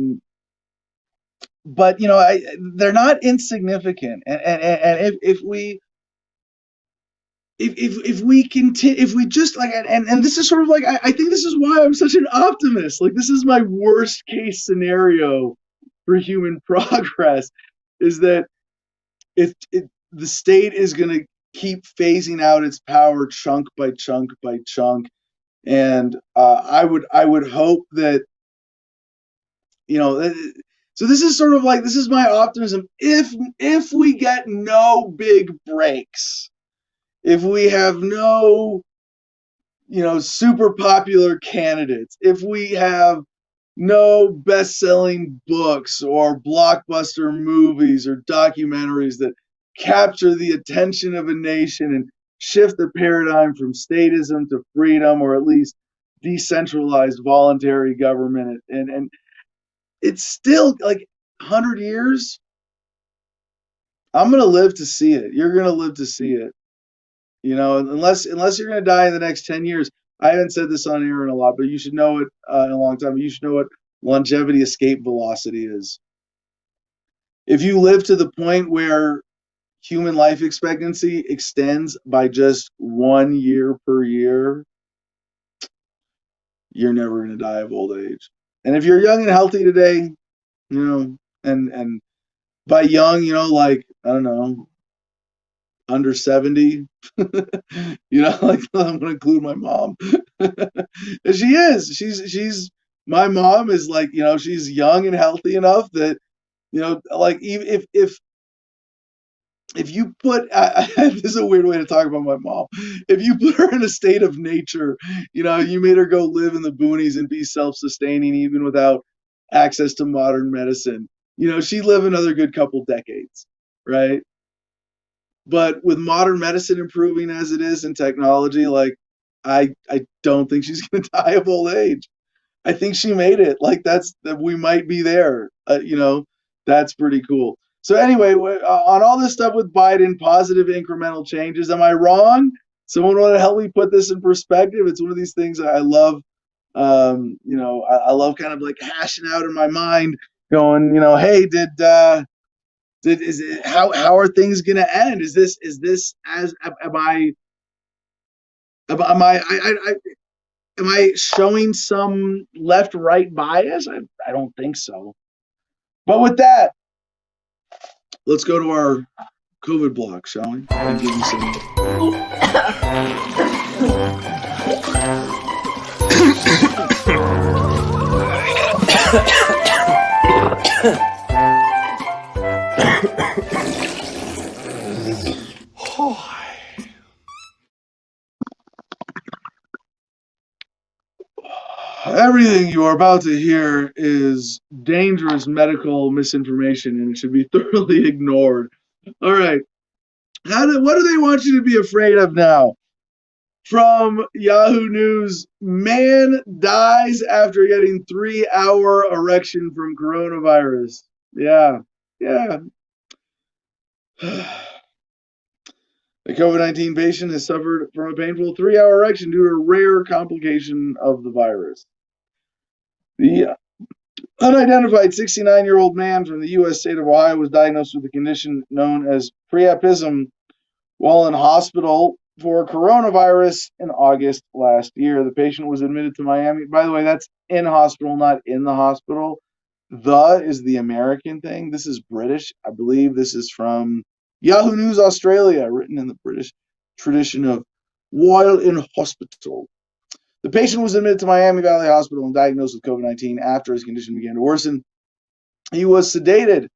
they're not insignificant. And if we continue, if we just like, and this is sort of like, I think this is why I'm such an optimist. Like, this is my worst case scenario for human progress, is that the state is going to keep phasing out its power chunk by chunk by chunk, and I would hope that so this is sort of like, this is my optimism. If we get no big breaks, if we have no super popular candidates, if we have no best-selling books or blockbuster movies or documentaries that capture the attention of a nation and shift the paradigm from statism to freedom, or at least decentralized voluntary government, and it's still like 100 years. I'm going to live to see it. You're going to live to see it. Unless you're going to die in the next 10 years. I haven't said this on air in a lot, but you should know it in a long time. You should know what longevity escape velocity is. If you live to the point where human life expectancy extends by just 1 year per year, you're never going to die of old age. And if you're young and healthy today, and by young, like, I don't know, under 70, like, I'm gonna include my mom. And she is. She's my mom is like, she's young and healthy enough that, like, even if you put this is a weird way to talk about my mom. If you put her in a state of nature, you made her go live in the boonies and be self-sustaining even without access to modern medicine, she'd live another good couple decades, right? But with modern medicine improving as it is and technology, like, I don't think she's going to die of old age. I think she made it. Like, that we might be there. That's pretty cool. So anyway, on all this stuff with Biden, positive incremental changes. Am I wrong? Someone want to help me put this in perspective? It's one of these things I love. I love kind of like hashing out in my mind, going, hey, how are things going to end? Is this as am I showing some left-right bias? I don't think so. But with that, let's go to our COVID block, shall we? And give you some. Everything you are about to hear is dangerous medical misinformation and it should be thoroughly ignored. All right. What do they want you to be afraid of now? From Yahoo News, man dies after getting 3-hour erection from coronavirus. Yeah. Yeah. The COVID-19 patient has suffered from a painful 3-hour erection due to a rare complication of the virus. The unidentified 69-year-old man from the U.S. state of Ohio was diagnosed with a condition known as priapism while in hospital for coronavirus in August last year. The patient was admitted to Miami. By the way, that's in hospital, not in the hospital. The is the American thing. This is British. I believe this is from Yahoo News Australia, written in the British tradition of while in hospital. The patient was admitted to Miami Valley Hospital and diagnosed with COVID-19 after his condition began to worsen. He was sedated,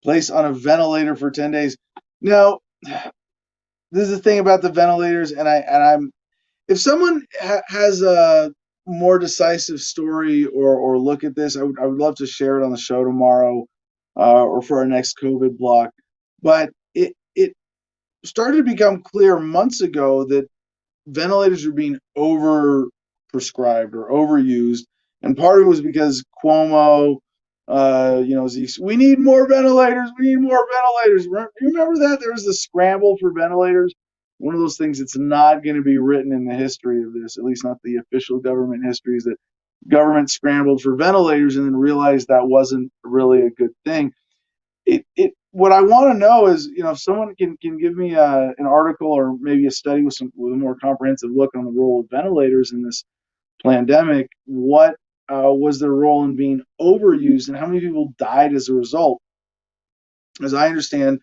placed on a ventilator for 10 days. Now, this is the thing about the ventilators, and I'm if someone has a more decisive story or look at this, I would love to share it on the show tomorrow or for our next COVID block. But it started to become clear months ago that ventilators are being over prescribed or overused, and part of it was because Cuomo, we need more ventilators. We need more ventilators. You remember that there was the scramble for ventilators. One of those things that's not going to be written in the history of this, at least not the official government history, is that government scrambled for ventilators and then realized that wasn't really a good thing. What I want to know is, if someone can give me an article or maybe a study with a more comprehensive look on the role of ventilators in this pandemic, what was their role in being overused and how many people died as a result? As I understand,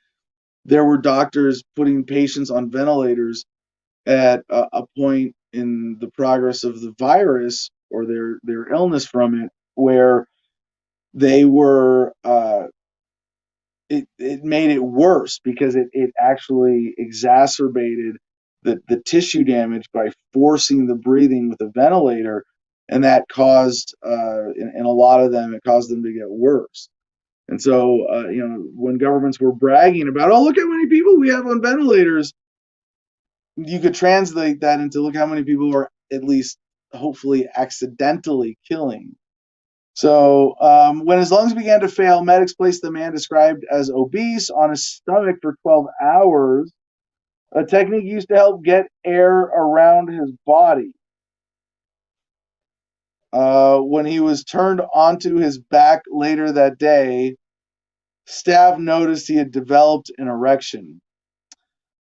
there were doctors putting patients on ventilators at a point in the progress of the virus or their illness from it where they were it made it worse because it actually exacerbated the tissue damage by forcing the breathing with a ventilator, and that caused in a lot of them, it caused them to get worse. And so when governments were bragging about, oh, look how many people we have on ventilators, you could translate that into look how many people are at least hopefully accidentally killing. So when his lungs began to fail, medics placed the man described as obese on his stomach for 12 hours, a technique used to help get air around his body. When he was turned onto his back later that day, staff noticed he had developed an erection.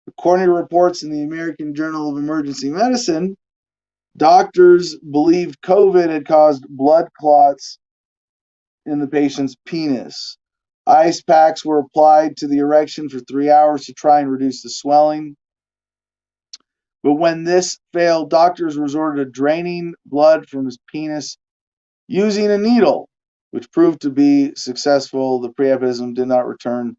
According to reports in the American Journal of Emergency Medicine, doctors believed COVID had caused blood clots in the patient's penis. Ice packs were applied to the erection for 3 hours to try and reduce the swelling. But when this failed, doctors resorted to draining blood from his penis using a needle, which proved to be successful. The priapism did not return.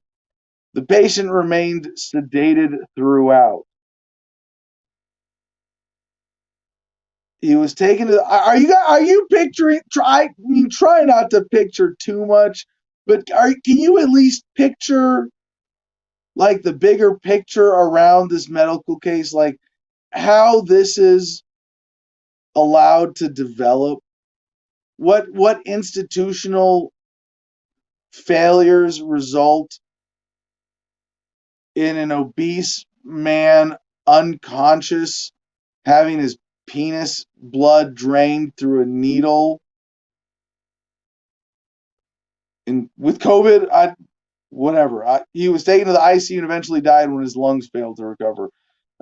The patient remained sedated throughout. He was taken to. Are you picturing? Try not to picture too much, but can you at least picture like the bigger picture around this medical case, like how this is allowed to develop? What institutional failures result in an obese man unconscious having his penis blood drained through a needle? And with COVID, he was taken to the ICU and eventually died when his lungs failed to recover.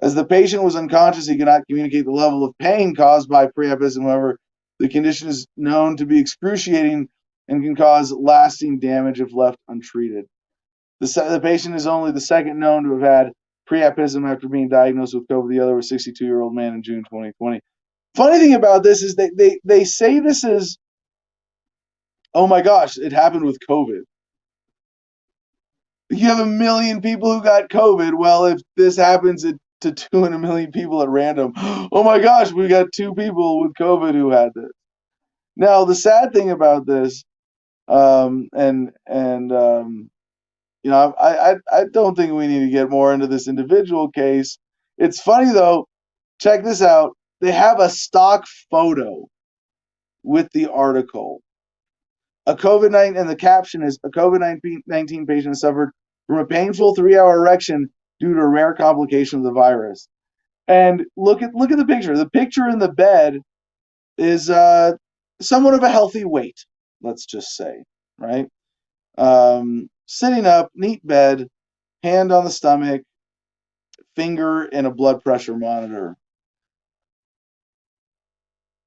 As the patient was unconscious, he could not communicate the level of pain caused by priapism. However, the condition is known to be excruciating and can cause lasting damage if left untreated. The patient is only the second known to have had priapism after being diagnosed with COVID. The other was a 62-year-old man in June 2020. Funny thing about this is they say this is, oh my gosh, it happened with COVID. You have 1 million people who got COVID. Well, if this happens to 200 million people at random, oh my gosh, we got 2 people with COVID who had this. Now, the sad thing about this, and I don't think we need to get more into this individual case. It's funny though. Check this out. They have a stock photo with the article. A COVID-19, and the caption is a COVID-19 patient suffered from a painful 3-hour erection due to a rare complication of the virus. And look at the picture. The picture in the bed is somewhat of a healthy weight, let's just say, right? Sitting up, neat bed, hand on the stomach, finger in a blood pressure monitor.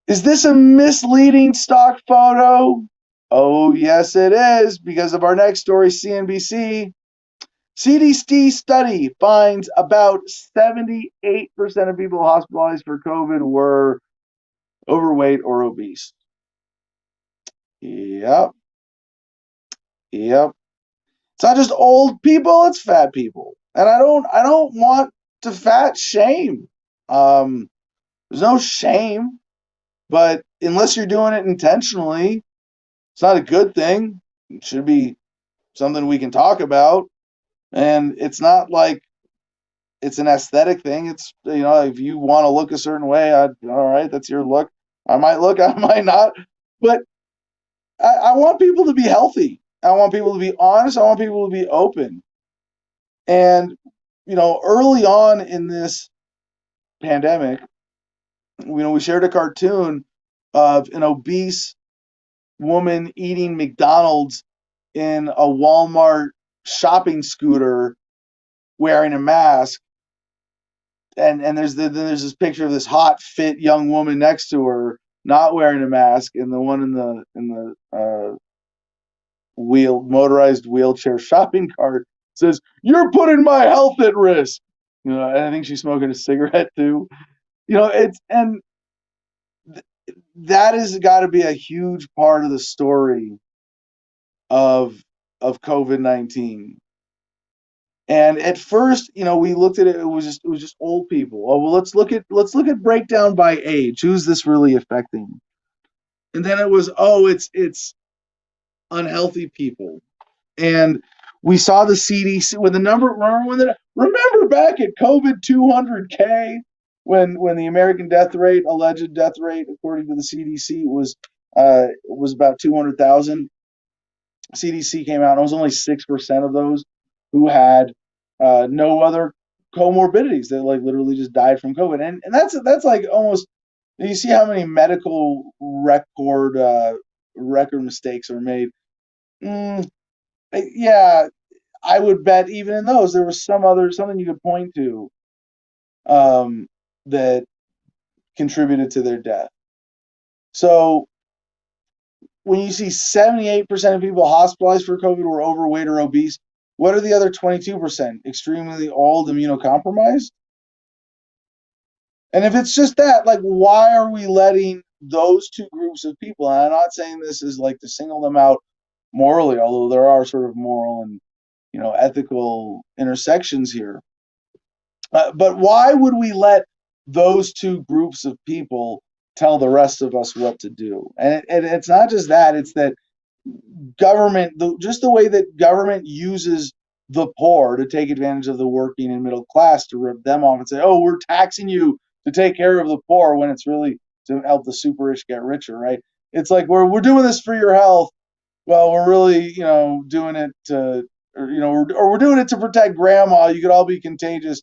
Is this a misleading stock photo? Oh, yes, it is, because of our next story, CNBC. CDC study finds about 78% of people hospitalized for COVID were overweight or obese. Yep. Yep. It's not just old people, it's fat people. And I don't want to fat shame. There's no shame, but unless you're doing it intentionally, it's not a good thing. It should be something we can talk about. And it's not like it's an aesthetic thing. It's, if you want to look a certain way, all right, that's your look. I might look, I might not. But I want people to be healthy. I want people to be honest. I want people to be open. And, early on in this pandemic, we shared a cartoon of an obese woman eating McDonald's in a Walmart shopping scooter wearing a mask. And there's this picture of this hot, fit young woman next to her not wearing a mask, and the one in the motorized wheelchair shopping cart says, "You're putting my health at risk." And I think she's smoking a cigarette too. That has got to be a huge part of the story of COVID-19. And at first, we looked at it. It was just old people. Oh well, let's look at breakdown by age. Who's this really affecting? And then it was, it's unhealthy people. And we saw the CDC when the number. Remember back at COVID 200K when the American alleged death rate, according to the CDC, was about 200,000. CDC came out and it was only 6% of those who had no other comorbidities. They literally just died from COVID, and that's like almost. You see how many medical record mistakes are made. Yeah, I would bet even in those there was something you could point to that contributed to their death. So when you see 78% of people hospitalized for COVID were overweight or obese, what are the other 22%? Extremely old, immunocompromised? And if it's just that, why are we letting those two groups of people, and I'm not saying this is to single them out morally, although there are sort of moral and, ethical intersections here. But why would we let those two groups of people tell the rest of us what to do? And it's not just that, it's that government, just the way that government uses the poor to take advantage of the working and middle class to rip them off and say, oh, we're taxing you to take care of the poor, when it's really to help the super rich get richer, right? It's like we're doing this for your health. Well, we're really, doing it to, or we're doing it to protect grandma. You could all be contagious.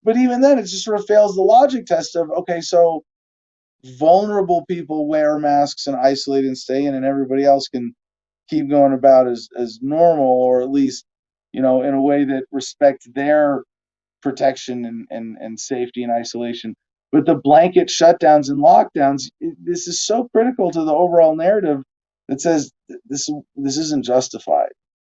But even then, it just sort of fails the logic test of, okay, so vulnerable people wear masks and isolate and stay in, and everybody else can keep going about as normal, or at least, in a way that respects their protection and safety and isolation. But the blanket shutdowns and lockdowns, this is so critical to the overall narrative that says this isn't justified.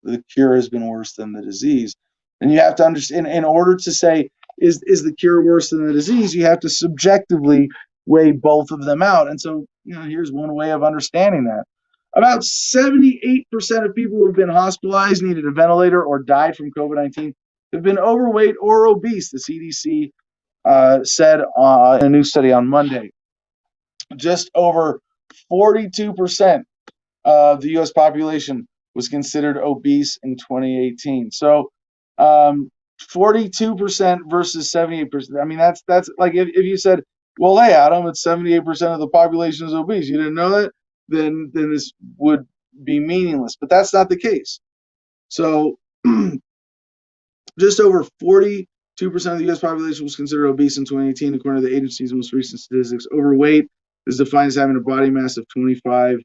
The cure has been worse than the disease. And you have to understand, in order to say, is the cure worse than the disease, you have to subjectively weigh both of them out. And so, here's one way of understanding that. About 78% of people who have been hospitalized, needed a ventilator, or died from COVID-19 have been overweight or obese, the CDC said in a new study on Monday. Just over 42% of the U.S. population was considered obese in 2018. So 42% versus 78%. I mean, that's like if you said, well, hey, Adam, it's 78% of the population is obese. You didn't know that? Then this would be meaningless. But that's not the case. So just over 42% of the U.S. population was considered obese in 2018, according to the agency's most recent statistics. Overweight is defined as having a body mass of 25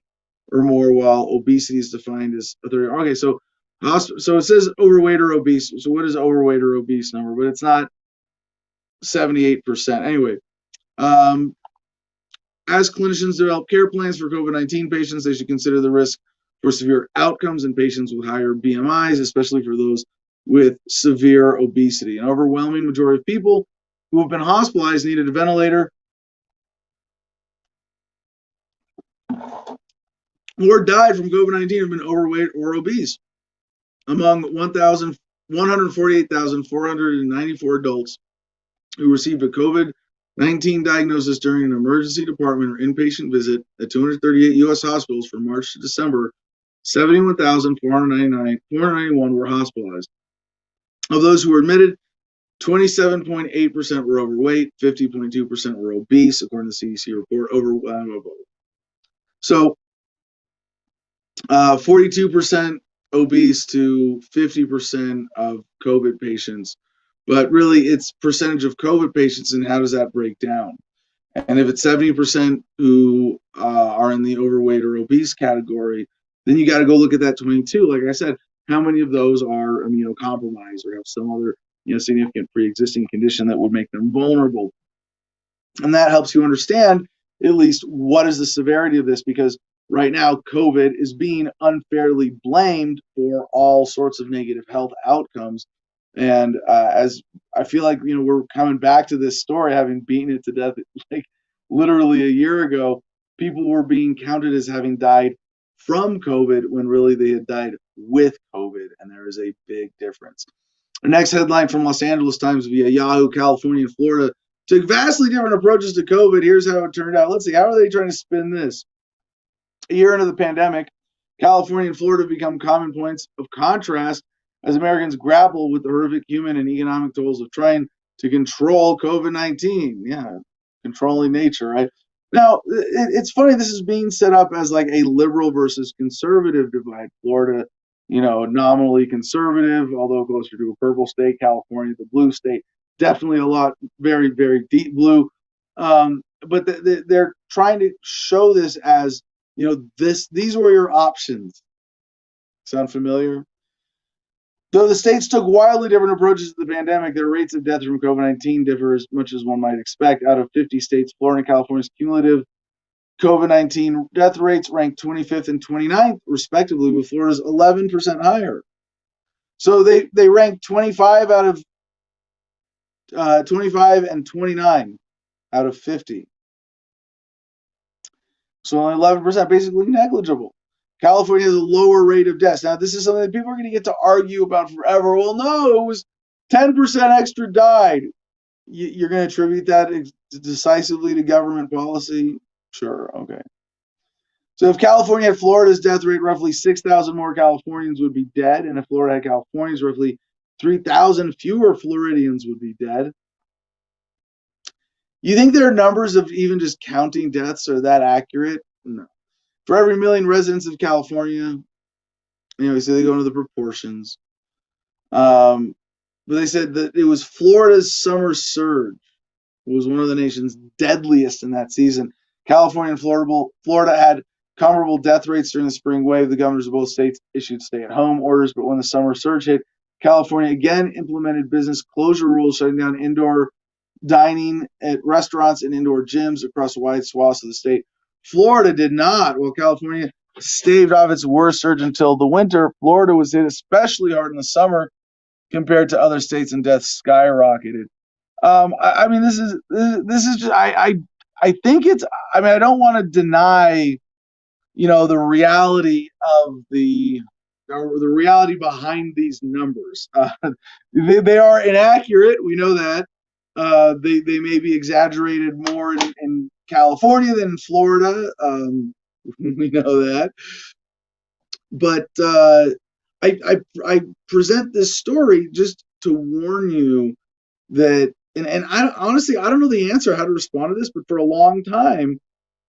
or more, while obesity is defined as 30. Okay, so it says overweight or obese. So what is overweight or obese number? But it's not 78%. Anyway, as clinicians develop care plans for COVID-19 patients, they should consider the risk for severe outcomes in patients with higher BMIs, especially for those with severe obesity. An overwhelming majority of people who have been hospitalized needed a ventilator or died from COVID-19 have been overweight or obese. Among 148,494 adults who received a COVID-19 diagnosis during an emergency department or inpatient visit at 238 U.S. hospitals from March to December, 71,491 were hospitalized. Of those who were admitted, 27.8% were overweight, 50.2% were obese, according to the CDC report. So 42% obese to 50% of COVID patients. But really, it's percentage of COVID patients, and how does that break down? And if it's 70% who are in the overweight or obese category, then you got to go look at that 22. Like I said, how many of those are immunocompromised or have some other significant pre-existing condition that would make them vulnerable? And that helps you understand at least what is the severity of this, because right now COVID is being unfairly blamed for all sorts of negative health outcomes. And as I feel like we're coming back to this story, having beaten it to death like literally a year ago, people were being counted as having died from COVID when really they had died with COVID, and there is a big difference. The next headline from Los Angeles Times via Yahoo: California and Florida took vastly different approaches to COVID. Here's how it turned out. Let's see, how are they trying to spin this? A year into the pandemic, California and Florida have become common points of contrast as Americans grapple with the horrific human and economic tolls of trying to control COVID-19. Yeah, controlling nature, right? Now, it's funny, this is being set up as like a liberal versus conservative divide. Florida, nominally conservative, although closer to a purple state. California, the blue state, definitely a lot, very, very deep blue. But they're trying to show this as, these were your options. Sound familiar? Though the states took wildly different approaches to the pandemic, their rates of death from COVID-19 differ as much as one might expect. Out of 50 states, Florida and California's cumulative COVID-19 death rates ranked 25th and 29th, respectively, with Florida's 11% higher. So they ranked 25 out of 25 and 29 out of 50. So only 11%, basically negligible. California has a lower rate of deaths. Now, this is something that people are going to get to argue about forever. Well, no, it was 10% extra died. You're going to attribute that decisively to government policy? Sure, okay. So if California had Florida's death rate, roughly 6,000 more Californians would be dead. And if Florida had California's, roughly 3,000 fewer Floridians would be dead. You think their numbers of even just counting deaths are that accurate? No. For every million residents of California, so they go into the proportions. But they said that it was Florida's summer surge was one of the nation's deadliest in that season. California and Florida had comparable death rates during the spring wave. The governors of both states issued stay-at-home orders, but when the summer surge hit, California again implemented business closure rules, shutting down indoor dining at restaurants and indoor gyms across wide swaths of the state. Florida did not. While California staved off its worst surge until the winter, Florida was hit especially hard in the summer compared to other states, and deaths skyrocketed. I mean, this is just, I think it's, I mean, I don't want to deny, the reality of the reality behind these numbers. They are inaccurate. We know that. They may be exaggerated more in California than in Florida. We know that. But I present this story just to warn you that, and I honestly, I don't know the answer how to respond to this, but for a long time,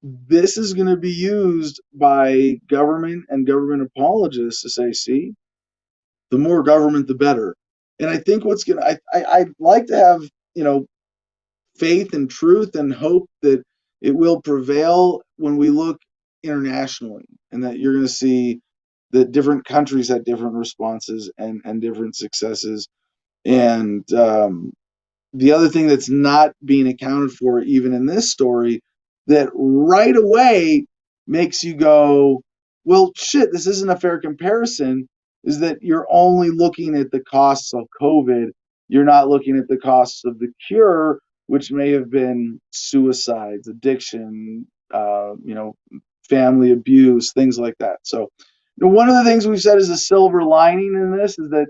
this is going to be used by government and government apologists to say, see, the more government, the better. And I think what's going to, I'd like to have, you know, faith and truth and hope that it will prevail when we look internationally, and that you're going to see that different countries had different responses and different successes. And the other thing that's not being accounted for, even in this story, that right away makes you go, well, shit, this isn't a fair comparison, is that you're only looking at the costs of COVID. You're not looking at the costs of the cure, which may have been suicides, addiction, family abuse, things like that. So, one of the things we've said is a silver lining in this is that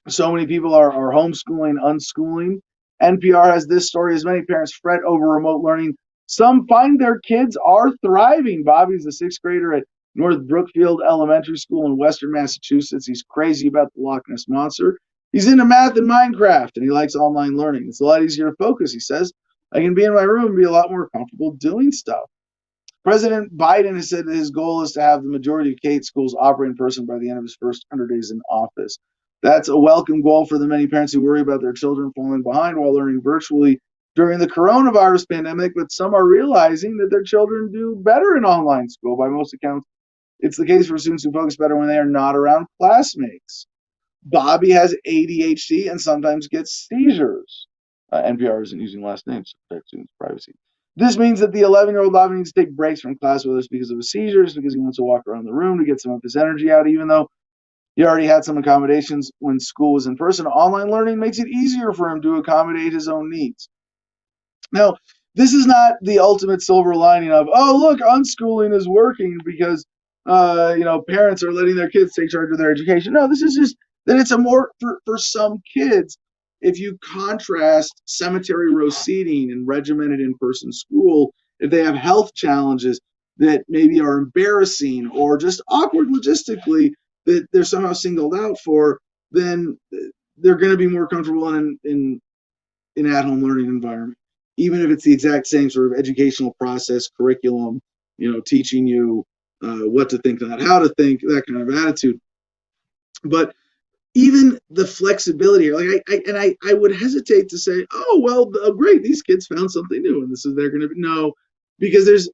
so many people are homeschooling, unschooling. NPR has this story: as many parents fret over remote learning, some find their kids are thriving. Bobby's a sixth grader at North Brookfield Elementary School in Western Massachusetts. He's crazy about the Loch Ness Monster. He's into math and Minecraft, and he likes online learning. It's a lot easier to focus, he says. I can be in my room and be a lot more comfortable doing stuff. President Biden has said that his goal is to have the majority of K-8 schools operate in person by the end of his first 100 days in office. That's a welcome goal for the many parents who worry about their children falling behind while learning virtually during the coronavirus pandemic, but some are realizing that their children do better in online school. By most accounts, it's the case for students who focus better when they are not around classmates. Bobby has ADHD and sometimes gets seizures. NPR isn't using last names to protect students' privacy. This means that the 11-year-old Bobby needs to take breaks from class, whether it's because of his seizures, because he wants to walk around the room to get some of his energy out, even though he already had some accommodations when school was in person. Online learning makes it easier for him to accommodate his own needs. Now, this is not the ultimate silver lining of, oh, look, unschooling is working because, parents are letting their kids take charge of their education. No, this is just that it's a more, for some kids, if you contrast cemetery row seating and regimented in-person school, if they have health challenges that maybe are embarrassing or just awkward logistically that they're somehow singled out for, then they're going to be more comfortable in at-home learning environment, even if it's the exact same sort of educational process, curriculum, teaching you what to think, not how to think, that kind of attitude. But even the flexibility, like I would hesitate to say, oh well, great, these kids found something new, and this is they're going to be no, because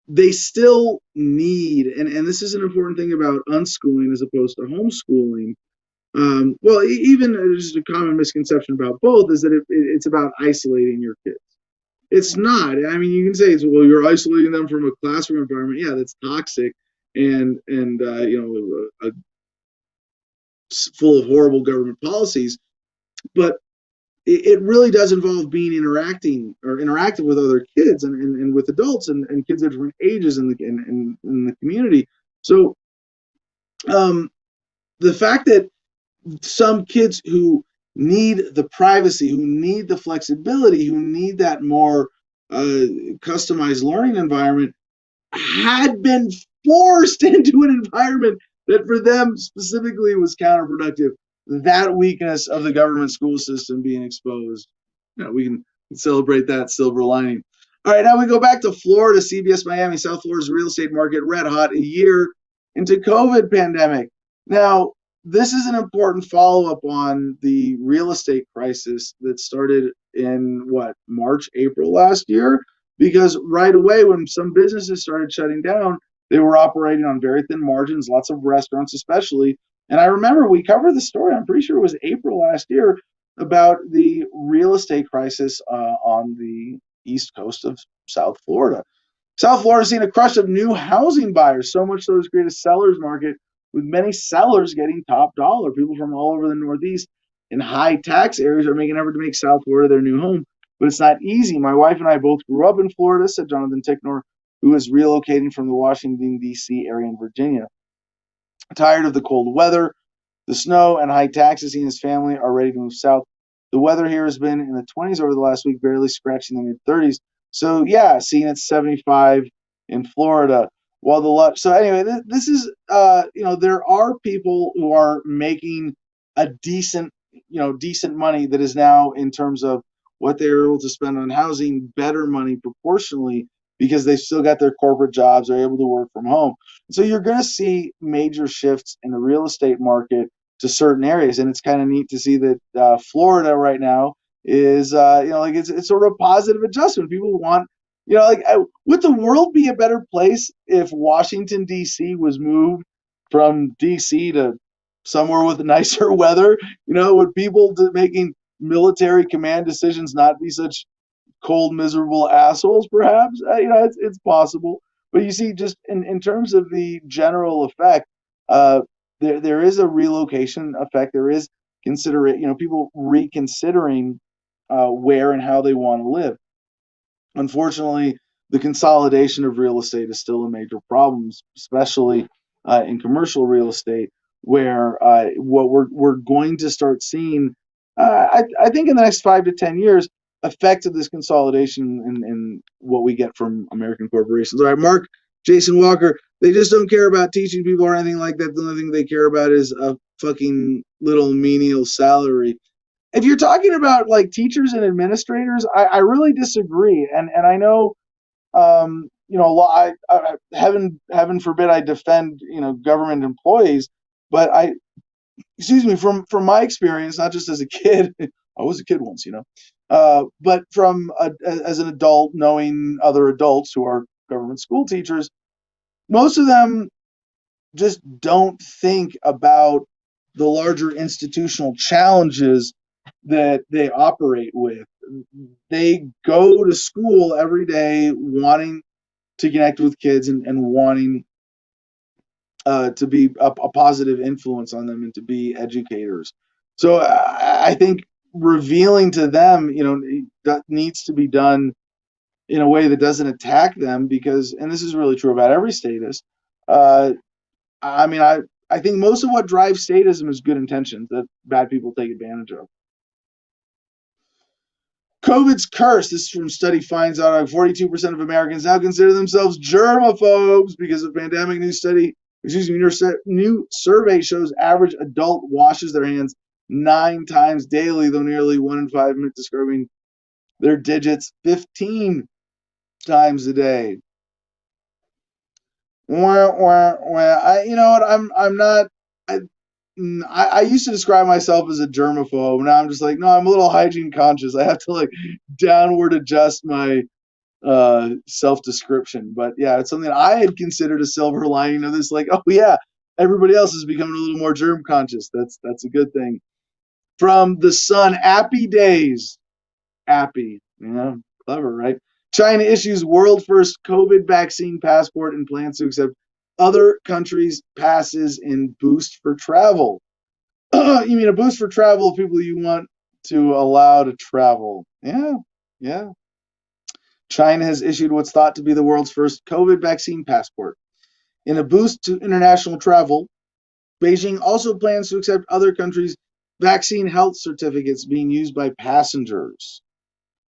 they still need, and this is an important thing about unschooling as opposed to homeschooling. Well, even just a common misconception about both is that it's about isolating your kids. It's not. I mean, you can say, well, you're isolating them from a classroom environment. Yeah, that's toxic and full of horrible government policies. But it really does involve being interactive with other kids and with adults and kids of different ages in the community. So the fact that some kids who need the privacy, who need the flexibility, who need that more customized learning environment, had been forced into an environment that for them specifically was counterproductive. That weakness of the government school system being exposed, we can celebrate that silver lining. All right, now we go back to Florida. CBS Miami, South Florida's real estate market red hot a year into COVID pandemic. Now, this is an important follow-up on the real estate crisis that started in March, April last year, because right away when some businesses started shutting down, they were operating on very thin margins, lots of restaurants especially. And I remember we covered the story, I'm pretty sure it was April last year, about the real estate crisis on the east coast of South Florida. South Florida has seen a crush of new housing buyers, so much so it's created a seller's market with many sellers getting top dollar. People from all over the Northeast in high tax areas are making an effort to make South Florida their new home. But it's not easy. My wife and I both grew up in Florida, said Jonathan Ticknor, who is relocating from the Washington, D.C. area in Virginia. Tired of the cold weather, the snow, and high taxes, he and his family are ready to move south. The weather here has been in the 20s over the last week, barely scratching the mid-30s. So, yeah, seeing it's 75 in Florida. While so anyway, this is there are people who are making a decent money that is now, in terms of what they're able to spend on housing, better money proportionally, because they've still got their corporate jobs, are able to work from home. So you're going to see major shifts in the real estate market to certain areas, and it's kind of neat to see that Florida right now is it's sort of a positive adjustment. People want, would the world be a better place if Washington D.C. was moved from D.C. to somewhere with nicer weather? Would people making military command decisions not be such cold, miserable assholes? Perhaps, it's possible. But you see, just in terms of the general effect, there is a relocation effect. There is people reconsidering where and how they want to live. Unfortunately, the consolidation of real estate is still a major problem, especially in commercial real estate, where what we're going to start seeing, I think, in the next 5 to 10 years, effect of this consolidation and what we get from American corporations. All right, Mark, Jason Walker, they just don't care about teaching people or anything like that. The only thing they care about is a fucking little menial salary. If you're talking about like teachers and administrators, I really disagree. And I know, a lot. Heaven forbid I defend government employees, but excuse me, from my experience, not just as a kid, I was a kid once, but as an adult, knowing other adults who are government school teachers, most of them just don't think about the larger institutional challenges that they operate with. They go to school every day wanting to connect with kids and wanting to be a positive influence on them and to be educators. So I think revealing to them, that needs to be done in a way that doesn't attack them, because, and this is really true about every status. I mean, I think most of what drives statism is good intentions that bad people take advantage of. COVID's curse. This is from study finds out 42% of Americans now consider themselves germaphobes because of pandemic. New survey shows average adult washes their hands 9 times daily, though nearly 1 in 5 admit describing their digits 15 times a day. You know what? I'm not. I used to describe myself as a germaphobe. Now I'm just like, no, I'm a little hygiene conscious. I have to like downward adjust my self-description. But yeah, it's something I had considered a silver lining of this. Like, oh yeah, everybody else is becoming a little more germ conscious. That's a good thing. From the Sun, Appy Days. Appy, clever, right? China issues world first COVID vaccine passport and plans to accept other countries' passes in boost for travel. You mean a boost for travel of people you want to allow to travel? Yeah. China has issued what's thought to be the world's first COVID vaccine passport. In a boost to international travel, Beijing also plans to accept other countries' vaccine health certificates being used by passengers.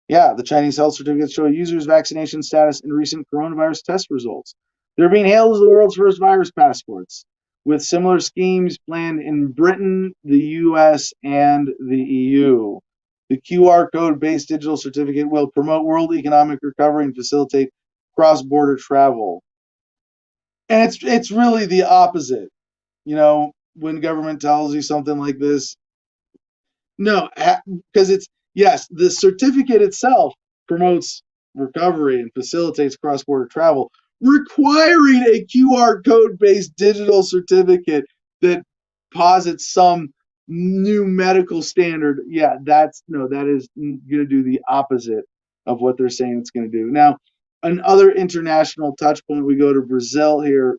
Yeah, the Chinese health certificates show a user's vaccination status in recent coronavirus test results. They're being hailed as the world's first virus passports, with similar schemes planned in Britain, the US, and the EU. The QR code-based digital certificate will promote world economic recovery and facilitate cross-border travel. And it's really the opposite. When government tells you something like this, no, because yes, the certificate itself promotes recovery and facilitates cross-border travel. Requiring a QR code-based digital certificate that posits some new medical standard, yeah, that is going to do the opposite of what they're saying it's going to do. Now, another international touch point, we go to Brazil here.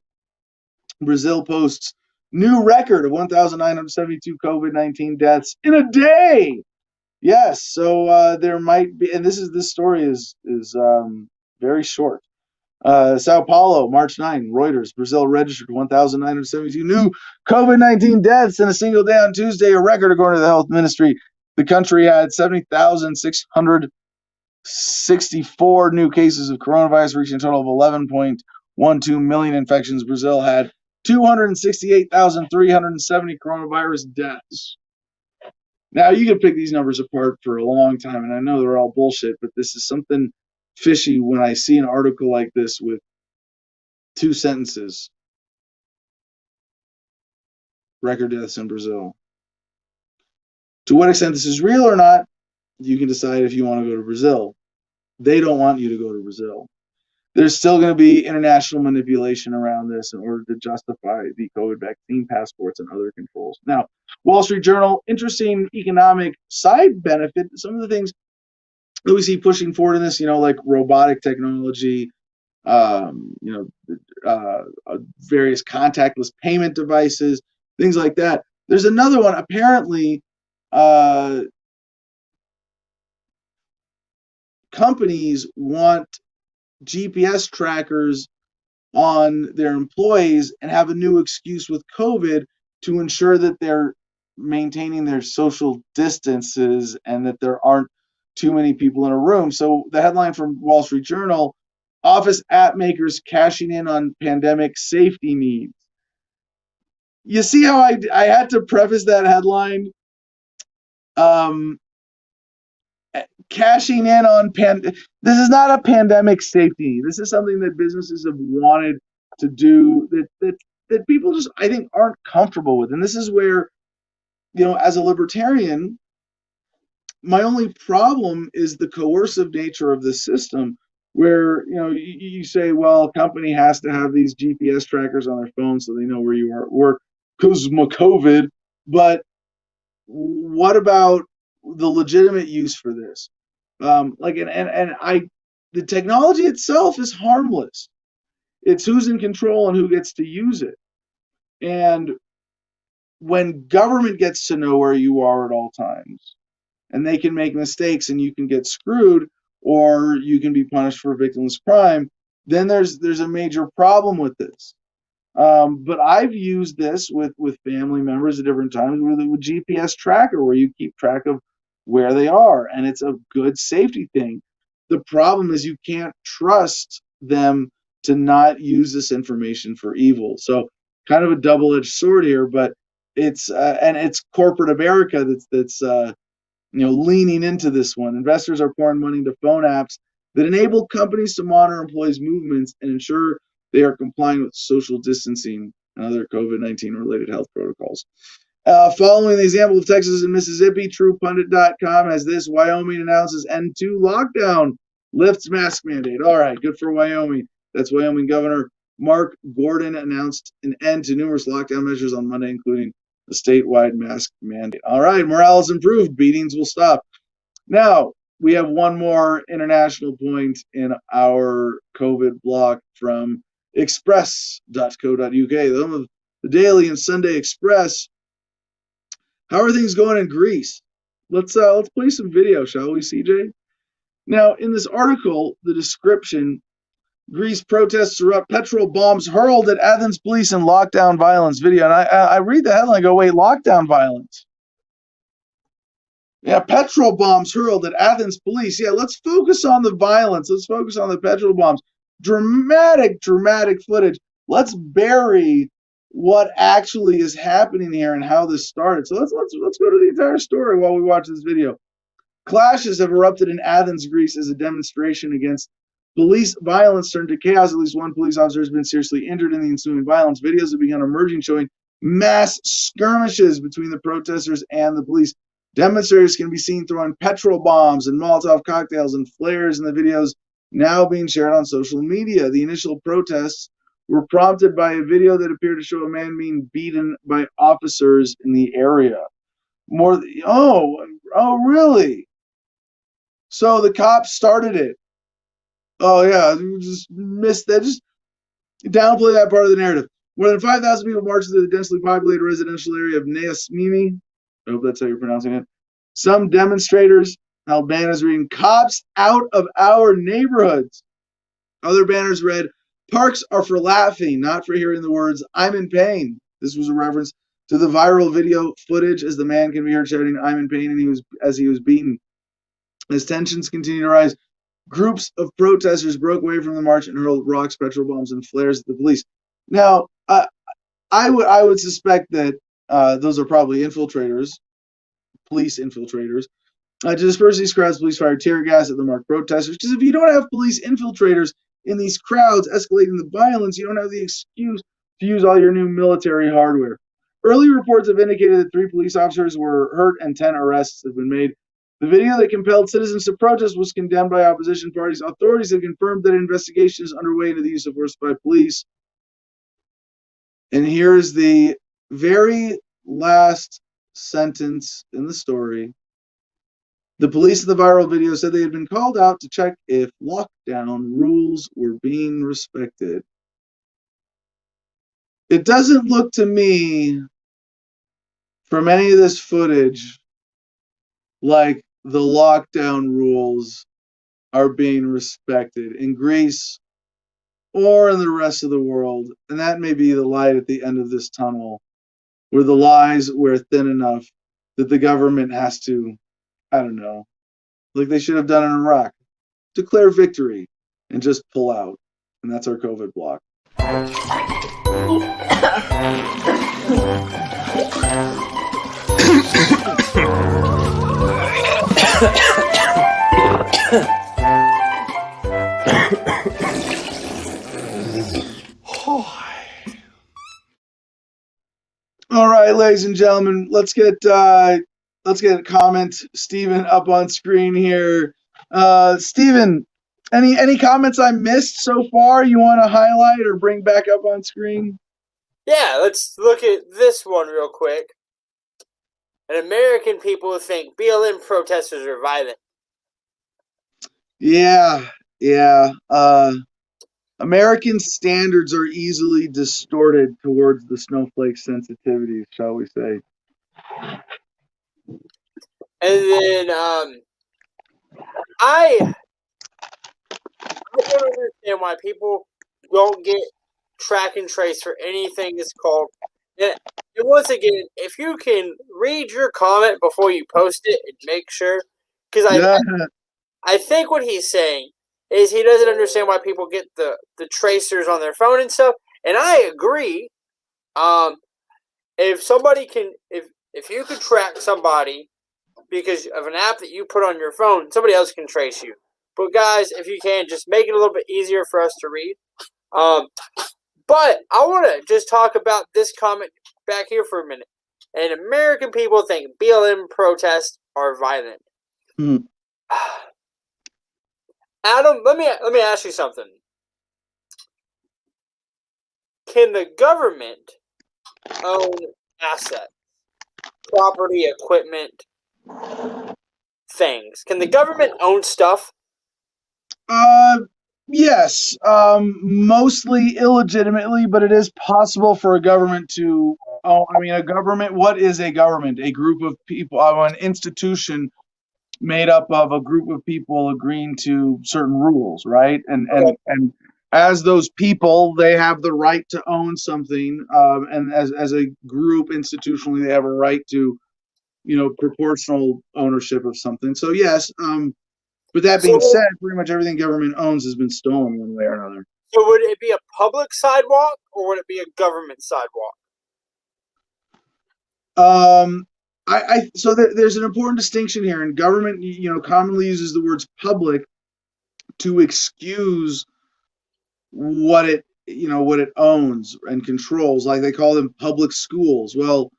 Brazil posts new record of 1,972 COVID-19 deaths in a day. Yes, so there might be, and this story is very short. Sao Paulo, March 9, Reuters, Brazil registered 1,972 new COVID-19 deaths in a single day on Tuesday, a record according to the health ministry. The country had 70,600 64 new cases of coronavirus, reaching a total of 11.12 million infections. Brazil had 268,370 coronavirus deaths. Now, you can pick these numbers apart for a long time, and I know they're all bullshit, but this is something fishy when I see an article like this with 2 sentences. Record deaths in Brazil. To what extent this is real or not, you can decide if you want to go to Brazil. They don't want you to go to Brazil. There's still going to be international manipulation around this in order to justify the COVID vaccine passports and other controls. Now, Wall Street Journal, interesting economic side benefit. Some of the things that we see pushing forward in this, like robotic technology, various contactless payment devices, things like that. There's another one. Apparently, companies want GPS trackers on their employees and have a new excuse with COVID to ensure that they're maintaining their social distances and that there aren't too many people in a room. So the headline from Wall Street Journal, office app makers cashing in on pandemic safety needs. You see how I had to preface that headline? Cashing in on this is not a pandemic safety. This is something that businesses have wanted to do that people just, I think, aren't comfortable with. And this is where, as a libertarian, my only problem is the coercive nature of the system, where you say, well, a company has to have these GPS trackers on their phone so they know where you are at work because of COVID. But what about the legitimate use for this? The technology itself is harmless. It's who's in control and who gets to use it. And when government gets to know where you are at all times, and they can make mistakes and you can get screwed, or you can be punished for victimless crime, then there's a major problem with this. But I've used this with family members at different times with GPS tracker, where you keep track of where they are, and it's a good safety thing. The problem is you can't trust them to not use this information for evil. So kind of a double-edged sword here, but it's corporate America that's leaning into this one. Investors are pouring money into phone apps that enable companies to monitor employees' movements and ensure they are complying with social distancing and other COVID-19 related health protocols. Following the example of Texas and Mississippi, TruePundit.com has this: Wyoming announces end to lockdown, lifts mask mandate. All right, good for Wyoming. That's Wyoming Governor Mark Gordon announced an end to numerous lockdown measures on Monday, including a statewide mask mandate. All right, morale is improved. Beatings will stop. Now, we have one more international point in our COVID block from express.co.uk, the Daily and Sunday Express. How are things going in Greece? Let's play some video, shall we, CJ? Now, in this article, the description: Greece protests erupt, petrol bombs hurled at Athens police and lockdown violence. Video, and I read the headline and go, wait, lockdown violence? Yeah, petrol bombs hurled at Athens police. Yeah, let's focus on the violence. Let's focus on the petrol bombs. Dramatic footage. Let's bury what actually is happening here and how this started. So let's go to the entire story while we watch this video. Clashes have erupted in Athens, Greece, as a demonstration against police violence turned to chaos. At least one police officer has been seriously injured in the ensuing violence. Videos have begun emerging showing mass skirmishes between the protesters and the police. Demonstrators can be seen throwing petrol bombs and Molotov cocktails and flares in the videos now being shared on social media. The initial protests were prompted by a video that appeared to show a man being beaten by officers in the area. Really? So the cops started it. Oh yeah, just missed that. Just downplay that part of the narrative. More than 5,000 people marched to the densely populated residential area of Neasmini. I hope that's how you're pronouncing it. Some demonstrators held banners reading, "Cops out of our neighborhoods." Other banners read, "Parks are for laughing, not for hearing the words, I'm in pain." This was a reference to the viral video footage as the man can be heard shouting, "I'm in pain," and he was beaten. As tensions continue to rise, Groups of protesters broke away from the march and hurled rocks, petrol bombs, and flares at the police. Now, I would suspect that those are probably infiltrators, police infiltrators. To disperse these crowds, police fired tear gas at the marked protesters. Because if you don't have police infiltrators in these crowds escalating the violence, you don't have the excuse to use all your new military hardware. Early reports have indicated that 3 police officers were hurt and 10 arrests have been made. The video that compelled citizens to protest was condemned by opposition parties. Authorities have confirmed that an investigation is underway into the use of force by police. And here's the very last sentence in the story. The police in the viral video said they had been called out to check if lockdown rules were being respected. It doesn't look to me, from any of this footage, like the lockdown rules are being respected in Greece or in the rest of the world. And that may be the light at the end of this tunnel, where the lies wear thin enough that the government has to, I don't know, like they should have done in Iraq, declare victory and just pull out. And that's our COVID block. All right, ladies and gentlemen, let's get a comment. Steven up on screen here. Steven, any comments I missed so far you want to highlight or bring back up on screen? Yeah, let's look at this one real quick. And American people think BLM protesters are violent. Yeah. American standards are easily distorted towards the snowflake sensitivities, shall we say. And then I don't understand why people don't get track and trace for anything that's called. And once again, if you can read your comment before you post it and make sure, because I think what he's saying is he doesn't understand why people get the tracers on their phone and stuff. And I agree. If somebody can, if you could track somebody because of an app that you put on your phone, somebody else can trace you. But guys, if you can, just make it a little bit easier for us to read. But I want to just talk about this comment back here for a minute. And American people think BLM protests are violent. Adam, let me ask you something. Can the government own assets, property, equipment, things? Can the government own stuff? Yes, mostly illegitimately, but it is possible for a government to. A government. What is a government? A group of people, an institution made up of a group of people agreeing to certain rules, right? And as those people, they have the right to own something, and as a group institutionally, they have a right to, proportional ownership of something. So yes, but that being said, pretty much everything government owns has been stolen one way or another. So would it be a public sidewalk or would it be a government sidewalk? So there's an important distinction here, and government, commonly uses the words public to excuse what it owns and controls. Like they call them public schools. Well,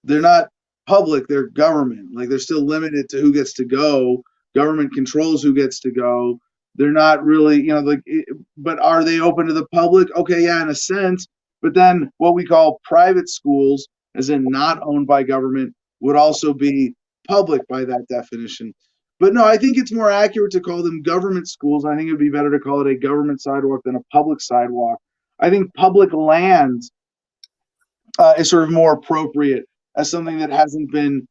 they're not public, they're government. Like they're still limited to who gets to go. Government controls who gets to go. They're not really, but are they open to the public? Okay, yeah, in a sense. But then what we call private schools, as in not owned by government, would also be public by that definition. But no, I think it's more accurate to call them government schools. I think it would be better to call it a government sidewalk than a public sidewalk. I think public lands is sort of more appropriate as something that hasn't been,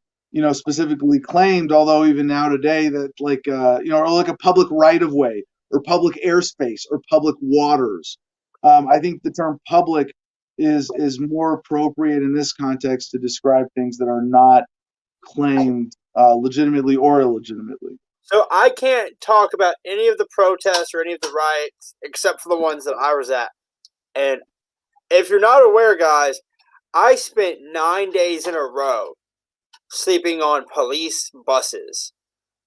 specifically claimed. Although even now today, that or like a public right of way or public airspace or public waters. I think the term public is more appropriate in this context to describe things that are not claimed legitimately or illegitimately. So I can't talk about any of the protests or any of the riots except for the ones that I was at. And if you're not aware, guys, I spent 9 days in a row sleeping on police buses.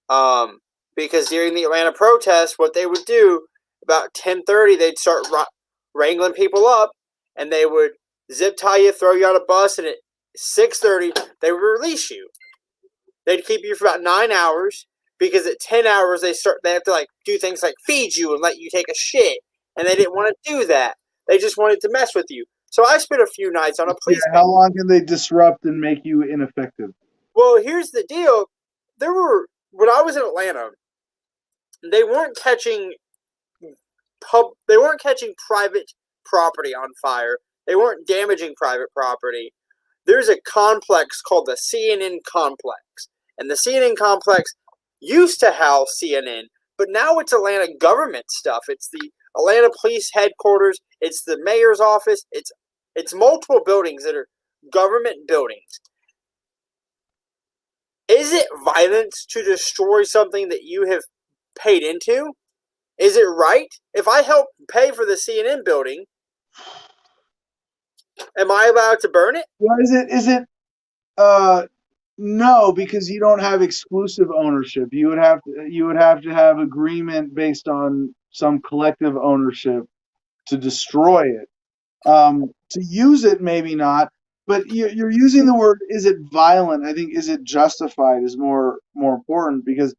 Because during the Atlanta protests, what they would do about 10:30, they'd start wrangling people up, and they would zip tie you, throw you on a bus, and at 6:30 they would release you. They'd keep you for about 9 hours because at 10 hours they have to like do things like feed you and let you take a shit, and they didn't want to do that. They just wanted to mess with you. So I spent a few nights on a police. Yeah, how long can they disrupt and make you ineffective? Well, here's the deal. When I was in Atlanta, they weren't catching private property on fire. They weren't damaging private property. There's a complex called the CNN complex. And the CNN complex used to house CNN, but now it's Atlanta government stuff. It's the Atlanta police headquarters, it's the mayor's office, it's multiple buildings that are government buildings. Is it violence to destroy something that you have paid into? Is it right? If I help pay for the CNN building, am I allowed to burn it? Well, is it no, because you don't have exclusive ownership. You would have to have agreement based on some collective ownership to destroy it. To use it, maybe not, but you're using the word. Is it violent? I think is it justified is more important because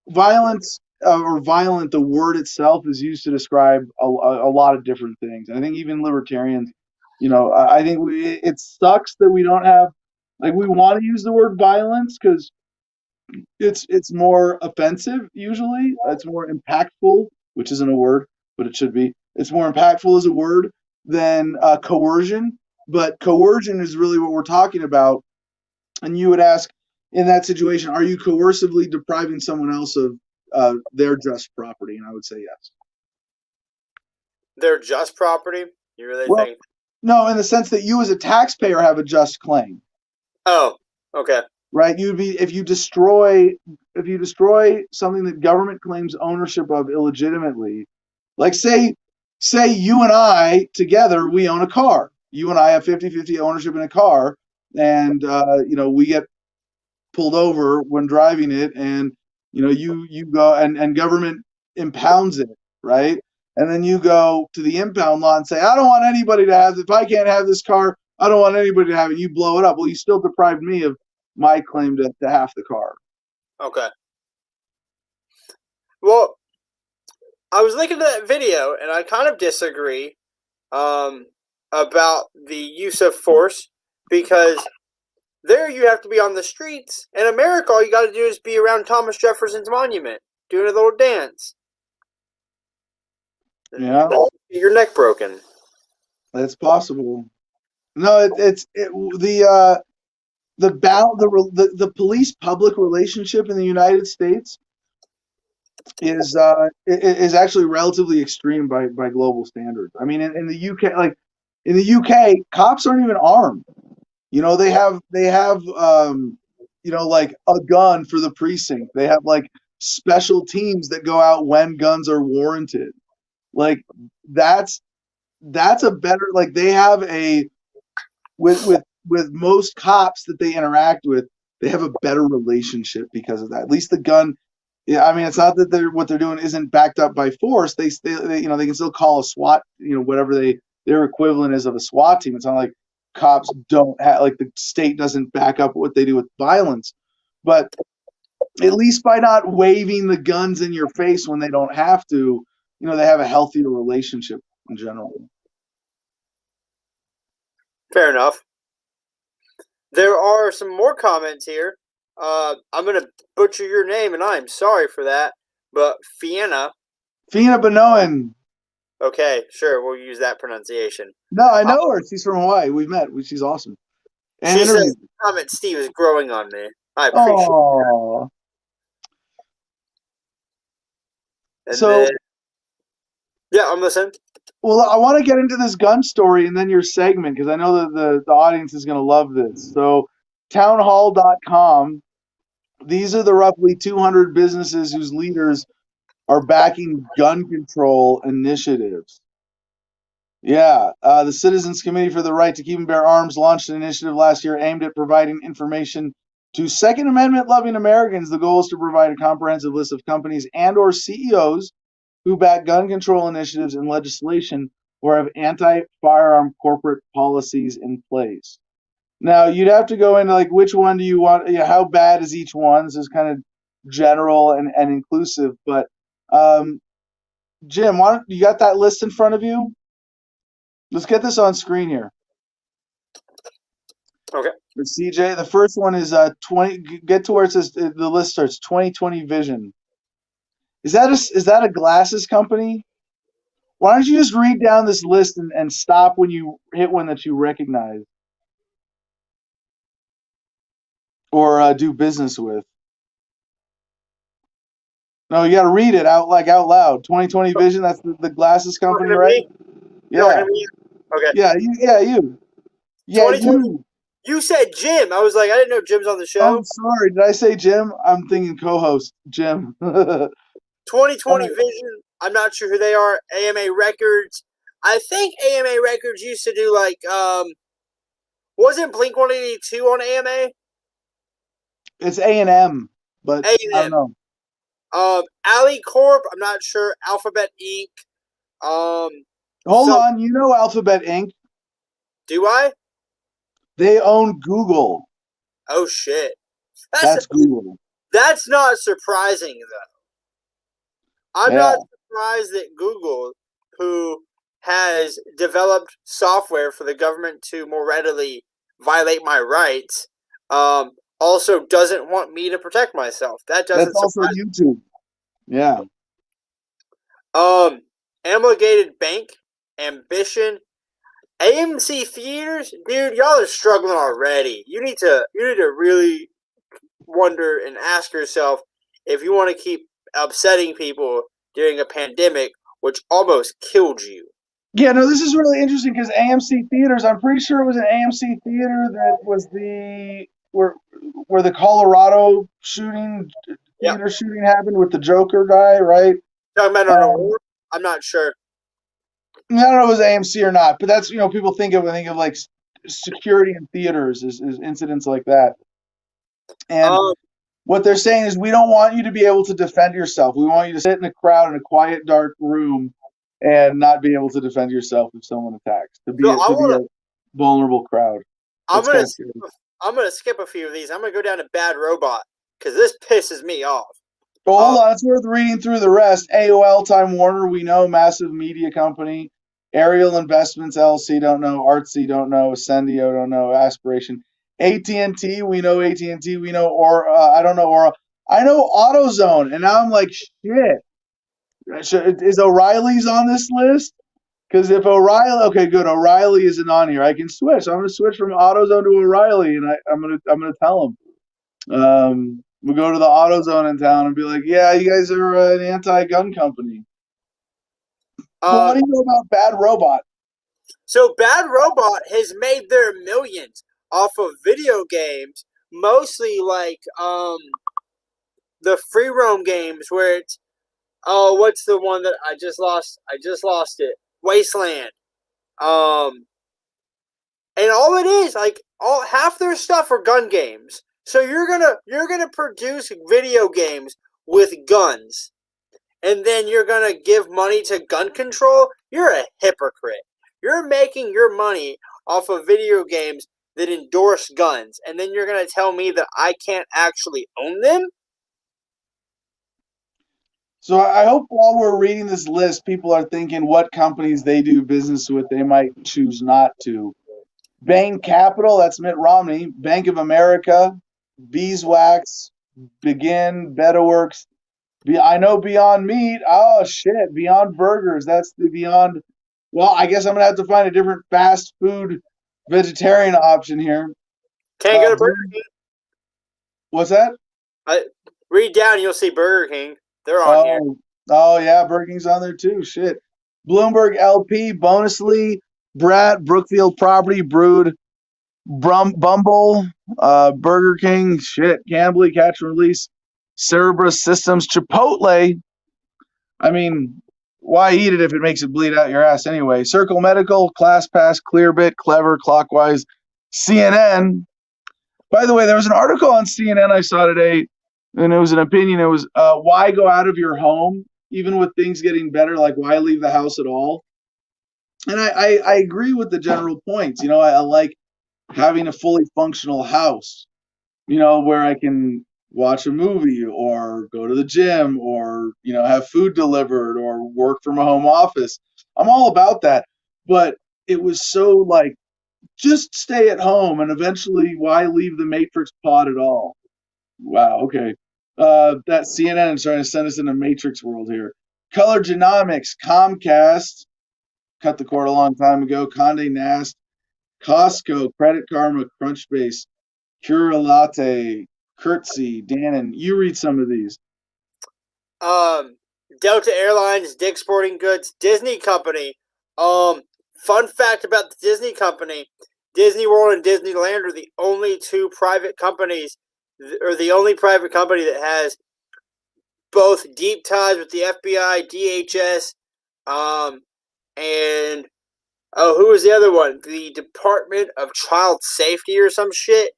violence or violent. The word itself is used to describe a lot of different things. And I think even libertarians, I think it sucks that we don't have like we want to use the word violence because it's more offensive usually. It's more impactful, which isn't a word, but it should be. It's more impactful as a word than coercion. But coercion is really what we're talking about. And you would ask in that situation, are you coercively depriving someone else of their just property? And I would say yes. Their just property? You really Well, think? no, in the sense that you as a taxpayer have a just claim. Oh, okay. Right? You'd be if you destroy something that government claims ownership of illegitimately, like say you and I together we own a car. You and I have 50-50 ownership in a car, and we get pulled over when driving it, and you go and government impounds it, right? And then you go to the impound lot and say, I don't want anybody to have. If I can't have this car, I don't want anybody to have it. You blow it up. Well, you still deprived me of my claim to half the car. Okay. Well, I was looking at that video, and I kind of disagree about the use of force because there you have to be on the streets. In America, all you got to do is be around Thomas Jefferson's monument, doing a little dance. Yeah, your neck broken. that's possible. No, the police public relationship in the United States is actually relatively extreme by global standards. I mean, in the UK, in the UK, cops aren't even armed. They have like a gun for the precinct. They have like special teams that go out when guns are warranted. Like that's a better like they have a with most cops that they interact with, they have a better relationship because of that. At least the gun. Yeah, I mean, it's not that what they're doing isn't backed up by force. They can still call a SWAT, whatever their equivalent is of a SWAT team. It's not like cops don't have like the state doesn't back up what they do with violence, but at least by not waving the guns in your face when they don't have to, they have a healthier relationship in general. Fair enough. There are some more comments here. I'm going to butcher your name, and I'm sorry for that. But Fiena Benoan. Okay, sure, we'll use that pronunciation. No, I know her. She's from Hawaii. We've met. She's awesome. And she says, comment Steve is growing on me. I appreciate it. So, yeah, I'm listening. Well, I want to get into this gun story and then your segment because I know that the audience is going to love this. So, townhall.com, these are the roughly 200 businesses whose leaders are backing gun control initiatives. Yeah, the Citizens Committee for the Right to Keep and Bear Arms launched an initiative last year aimed at providing information to Second Amendment loving Americans. The goal is to provide a comprehensive list of companies and or CEOs who back gun control initiatives and legislation or have anti-firearm corporate policies in place. Now, you'd have to go into like which one do you want, how bad is each one? This is kind of general and inclusive, but Jim, you got that list in front of you? Let's get this on screen here. Okay. For CJ, the first one is 20. Get to where it says the list starts 2020 Vision. Is that a glasses company? Why don't you just read down this list and stop when you hit one that you recognize or do business with? No, you got to read it out loud. 2020 Vision. That's the glasses company, right? Yeah. Okay. Yeah. You. Yeah. You. You said Jim. I was like, I didn't know Jim's on the show. Oh, sorry. Did I say Jim? I'm thinking co-host Jim. 2020 Vision. I'm not sure who they are. AMA Records. I think AMA Records used to do like wasn't Blink 182 on AMA? It's A&M, but A&M. I don't know. Alley Corp. I'm not sure. Alphabet Inc. Hold on. You know Alphabet Inc. Do I? They own Google. Oh shit. That's Google. That's not surprising though. I'm not surprised that Google, who has developed software for the government to more readily violate my rights, also doesn't want me to protect myself. That's also YouTube. Yeah. Amalgamated Bank, Ambition, AMC Theaters, dude, y'all are struggling already. You need to really wonder and ask yourself if you want to keep upsetting people during a pandemic which almost killed you. Yeah, no, this is really interesting because AMC Theaters, I'm pretty sure it was an AMC theater that was where the Colorado shooting happened with the Joker guy, right? Talking about I'm not sure. I don't know if it was AMC or not, but that's, people think of like security in theaters is incidents like that. And what they're saying is we don't want you to be able to defend yourself. We want you to sit in a crowd in a quiet, dark room and not be able to defend yourself if someone attacks. To be a vulnerable crowd. I'm gonna skip a few of these. I'm gonna go down to Bad Robot because this pisses me off. Well, hold on, it's worth reading through the rest. AOL, Time Warner, we know, massive media company. Ariel Investments, LLC, don't know. Artsy, don't know. Ascendio, don't know. Aspiration. AT&T, we know AT&T. We know, I don't know, Aura. I know AutoZone, and now I'm like, shit. Is O'Reilly's on this list? Because if okay, good. O'Reilly isn't on here. I can switch. So I'm going to switch from AutoZone to O'Reilly, and I'm gonna tell them. We'll go to the AutoZone in town and be like, yeah, you guys are an anti-gun company. What do you know about Bad Robot? So Bad Robot has made their millions off of video games, mostly like the free roam games where it's what's the one that I just lost it. Wasteland. And all it is, like half their stuff are gun games. So you're gonna produce video games with guns, and then you're gonna give money to gun control? You're a hypocrite. You're making your money off of video games that endorse guns, and then you're gonna tell me that I can't actually own them? So I hope while we're reading this list, people are thinking what companies they do business with they might choose not to. Bain Capital, that's Mitt Romney. Bank of America, Beeswax, Begin, Betterworks. I know Beyond Meat. Oh, shit. Beyond Burgers. That's the Beyond. Well, I guess I'm going to have to find a different fast food vegetarian option here. Can't go to Burger King. What's that? Read down, you'll see Burger King. They're on here. Oh, yeah. Burger King's on there too. Shit. Bloomberg LP, Bonusly, Brat, Brookfield Property, Brood, Bumble, Burger King, shit, Cambly, Catch and Release, Cerberus Systems, Chipotle. I mean, why eat it if it makes it bleed out your ass anyway? Circle Medical, ClassPass, Clearbit, Clever, Clockwise, CNN. By the way, there was an article on CNN I saw today, and it was an opinion. It was why go out of your home, even with things getting better, like why leave the house at all? And I agree with the general points. I like having a fully functional house, where I can watch a movie or go to the gym or, have food delivered or work from a home office. I'm all about that. But it was so like, just stay at home, and eventually why leave the Matrix pod at all? Wow, okay. That CNN is trying to send us in a Matrix world here. Color Genomics, Comcast, cut the cord a long time ago, Condé Nast, Costco, Credit Karma, Crunchbase, Pure Latte, Curtsy, Dannon. You read some of these. Delta Airlines, Dick's Sporting Goods, Disney Company. Fun fact about the Disney Company: Disney World and Disneyland are the only two private companies, or the only private company that has both deep ties with the FBI, DHS, and who was the other one? The Department of Child Safety or some shit.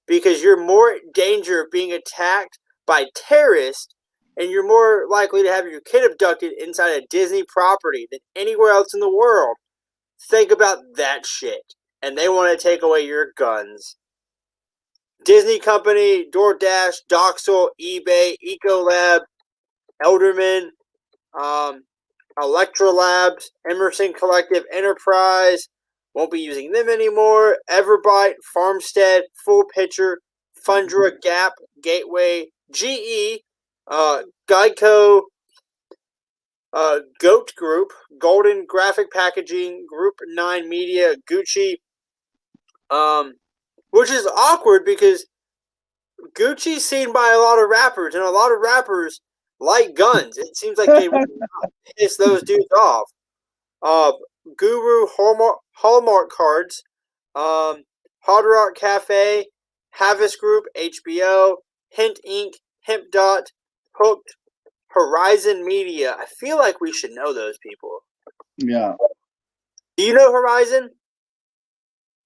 Because you're more in danger of being attacked by terrorists, and you're more likely to have your kid abducted inside a Disney property than anywhere else in the world. Think about that shit. And they want to take away your guns. Disney Company, DoorDash, Doxel, eBay, Ecolab, Elderman, Electrolabs, Emerson Collective Enterprise. Won't be using them anymore. Everbite, Farmstead, Full Pitcher, Fundra, Gap, Gateway, GE, Geico, Goat Group, Golden Graphic Packaging, Group 9 Media, Gucci, which is awkward because Gucci's seen by a lot of rappers, and a lot of rappers like guns. It seems like they would piss those dudes off. Guru Hallmark Cards, Hard Rock Cafe, Havis Group, HBO, Hint Inc., Hemp Dot, Hooked, Horizon Media. I feel like we should know those people. Yeah. Do you know Horizon?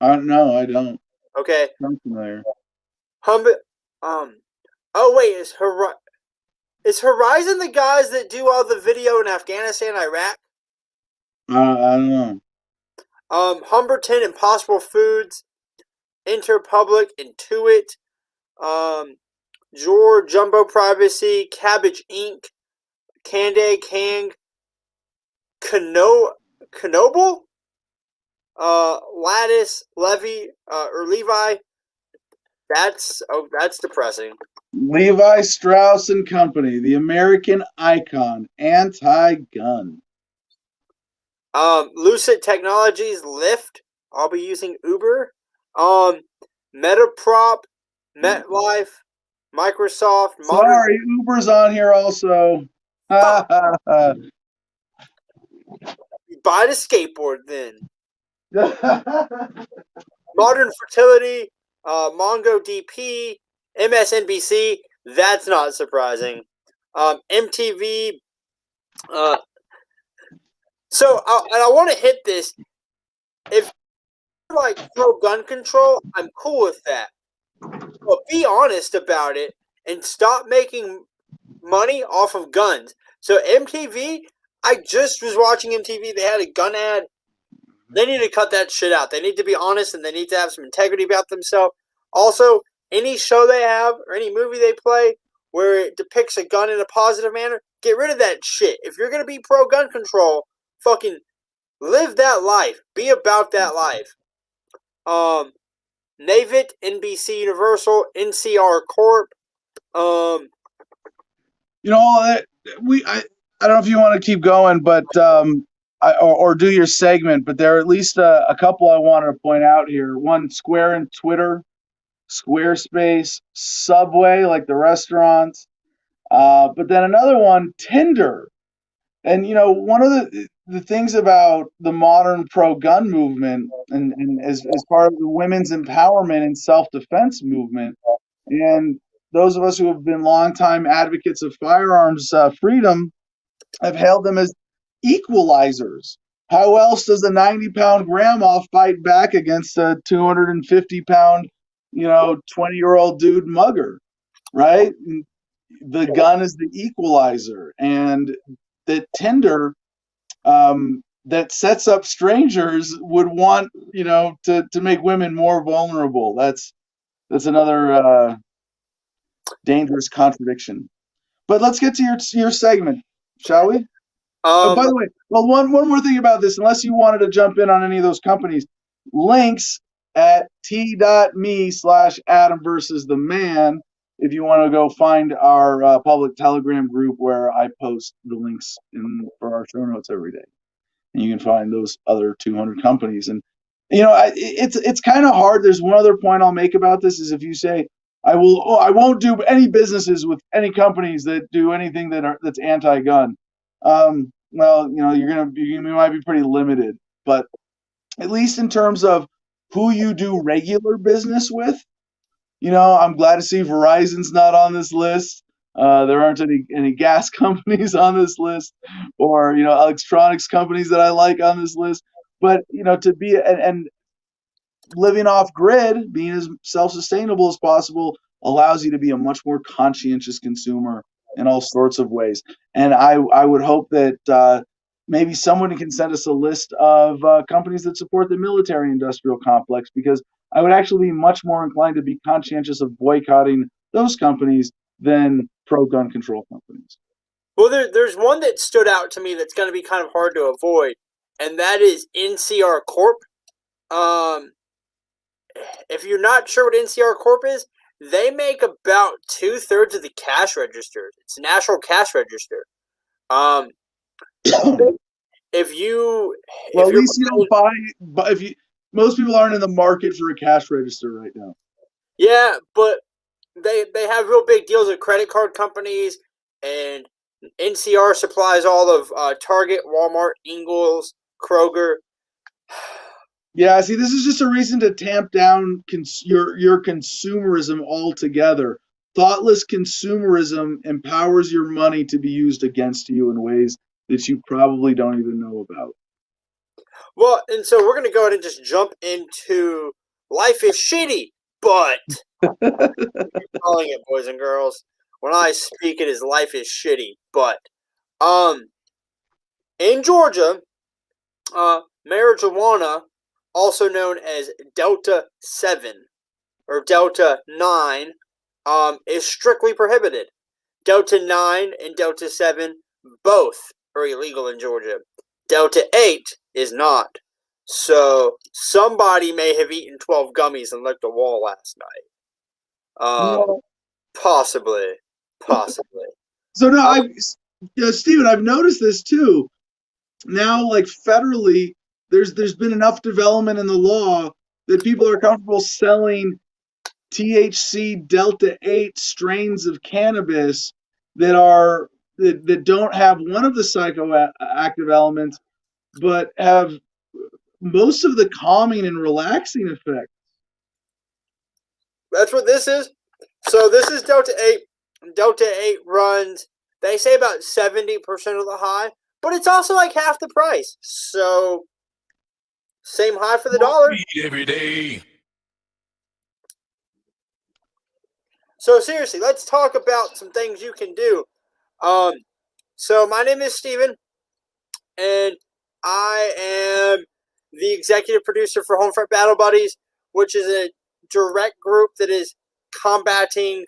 No, I don't. Okay. I'm familiar. Oh wait, is Horizon the guys that do all the video in Afghanistan, Iraq? I don't know. Humberton, Impossible Foods, Interpublic, Intuit, George, Jumbo Privacy, Cabbage Inc., Cande, Kang, Knoble, Lattice, Levy, or Levi. That's depressing. Levi Strauss and Company, the American icon, anti-gun. Lucid Technologies, Lyft. I'll be using Uber. Metaprop, MetLife, Microsoft. Sorry, Uber's on here also. Buy the skateboard then. Modern Fertility, MongoDB, MSNBC. That's not surprising. MTV. So I want to hit this. If you're like pro gun control, I'm cool with that. But be honest about it and stop making money off of guns. So MTV, I just was watching MTV. They had a gun ad. They need to cut that shit out. They need to be honest, and they need to have some integrity about themselves. Also, any show they have or any movie they play where it depicts a gun in a positive manner, get rid of that shit. If you're going to be pro-gun control, fucking live that life. Be about that life. Navit, NBC Universal, NCR Corp. I don't know if you want to keep going, but or do your segment, but there are at least a couple I wanted to point out here. One, Square and Twitter, Squarespace, Subway, like the restaurants, but then another one, Tinder. And one of the things about the modern pro-gun movement and as part of the women's empowerment and self-defense movement, and those of us who have been longtime advocates of firearms freedom have hailed them as equalizers. How else does a 90-pound grandma fight back against a 250-pound, 20-year-old dude mugger, right? The gun is the equalizer, and that Tinder that sets up strangers would want, to make women more vulnerable. That's another dangerous contradiction. But let's get to your segment, shall we? By the way, well, one more thing about this, unless you wanted to jump in on any of those companies, links at t.me/Adam versus the man if you want to go find our public Telegram group where I post the links for our show notes every day. And you can find those other 200 companies. And, it's kind of hard. There's one other point I'll make about this is if you say, I won't do any businesses with any companies that do anything that's anti-gun. Well, you might be pretty limited, but at least in terms of who you do regular business with, I'm glad to see Verizon's not on this list. There aren't any gas companies on this list, or electronics companies that I like on this list. But to be and living off grid, being as self-sustainable as possible, allows you to be a much more conscientious consumer in all sorts of ways. And I would hope that maybe someone can send us a list of companies that support the military-industrial complex, because I would actually be much more inclined to be conscientious of boycotting those companies than pro-gun control companies. Well, there's one that stood out to me that's going to be kind of hard to avoid, and that is NCR Corp. If you're not sure what NCR Corp is, they make about 2/3 of the cash registers. It's a national cash register. If you, well, at least you don't buy. But most people aren't in the market for a cash register right now. Yeah, but they have real big deals with credit card companies, and NCR supplies all of Target, Walmart, Ingles, Kroger. Yeah, see, this is just a reason to tamp down your consumerism altogether. Thoughtless consumerism empowers your money to be used against you in ways that you probably don't even know about. Well, and so we're going to go ahead and just jump into Life is Shitty, but calling it, boys and girls. When I speak, it is Life is Shitty, but in Georgia, marijuana, also known as Delta 7 or Delta 9, is strictly prohibited. Delta 9 and Delta 7 both are illegal in Georgia. Delta 8 is not. So somebody may have eaten 12 gummies and licked a wall last night. Possibly. So no, Stephen, I've noticed this too. Now, like federally, there's been enough development in the law that people are comfortable selling THC Delta 8 strains of cannabis that don't have one of the psychoactive elements, but have most of the calming and relaxing effects. That's what this is. So this is Delta 8. Delta 8 runs, they say about 70% of the high, but it's also like half the price. So same high for the dollar. Every day. So seriously, let's talk about some things you can do. So my name is Steven, and I am the executive producer for Homefront Battle Buddies, which is a direct group that is combating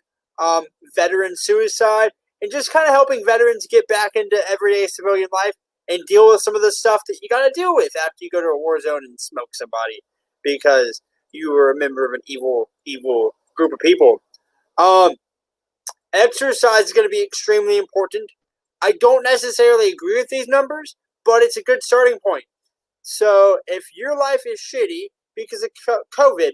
veteran suicide and just kind of helping veterans get back into everyday civilian life and deal with some of the stuff that you got to deal with after you go to a war zone and smoke somebody because you were a member of an evil group of people. Exercise is going to be extremely important. I don't necessarily agree with these numbers, but it's a good starting point. So if your life is shitty because of COVID,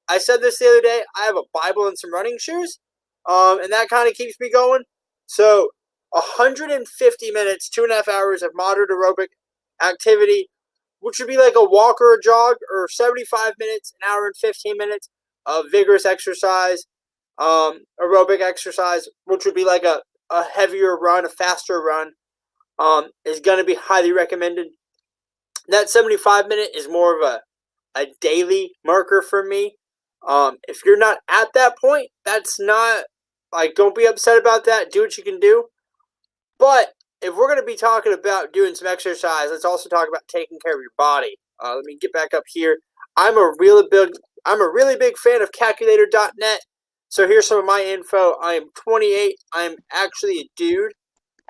I said this the other day, I have a Bible and some running shoes, and that kind of keeps me going. So 150 minutes, 2.5 hours of moderate aerobic activity, which would be like a walk or a jog, or 75 minutes, an hour and 15 minutes of vigorous exercise, aerobic exercise, which would be like a heavier run, a faster run, is going to be highly recommended. That 75-minute is more of a daily marker for me. If you're not at that point, that's not, like, don't be upset about that. Do what you can do. But if we're going to be talking about doing some exercise, let's also talk about taking care of your body. Let me get back up here. I'm a really big fan of calculator.net. So here's some of my info. I am 28. I'm actually a dude.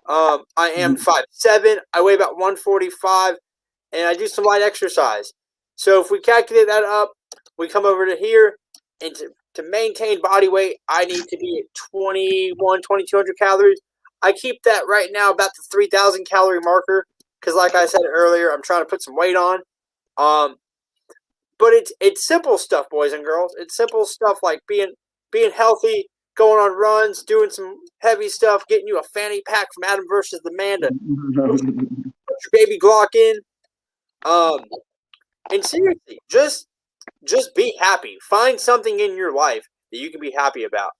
I am 5'7". I weigh about 145, and I do some light exercise. So if we calculate that up, we come over to here, and to maintain body weight, I need to be at 2,200 calories. I keep that right now about the 3,000 calorie marker because, like I said earlier, I'm trying to put some weight on. But it's simple stuff, boys and girls. It's simple stuff like being healthy, going on runs, doing some heavy stuff, getting you a fanny pack from Adam versus the Man to put your baby Glock in. And seriously, just be happy. Find something in your life that you can be happy about.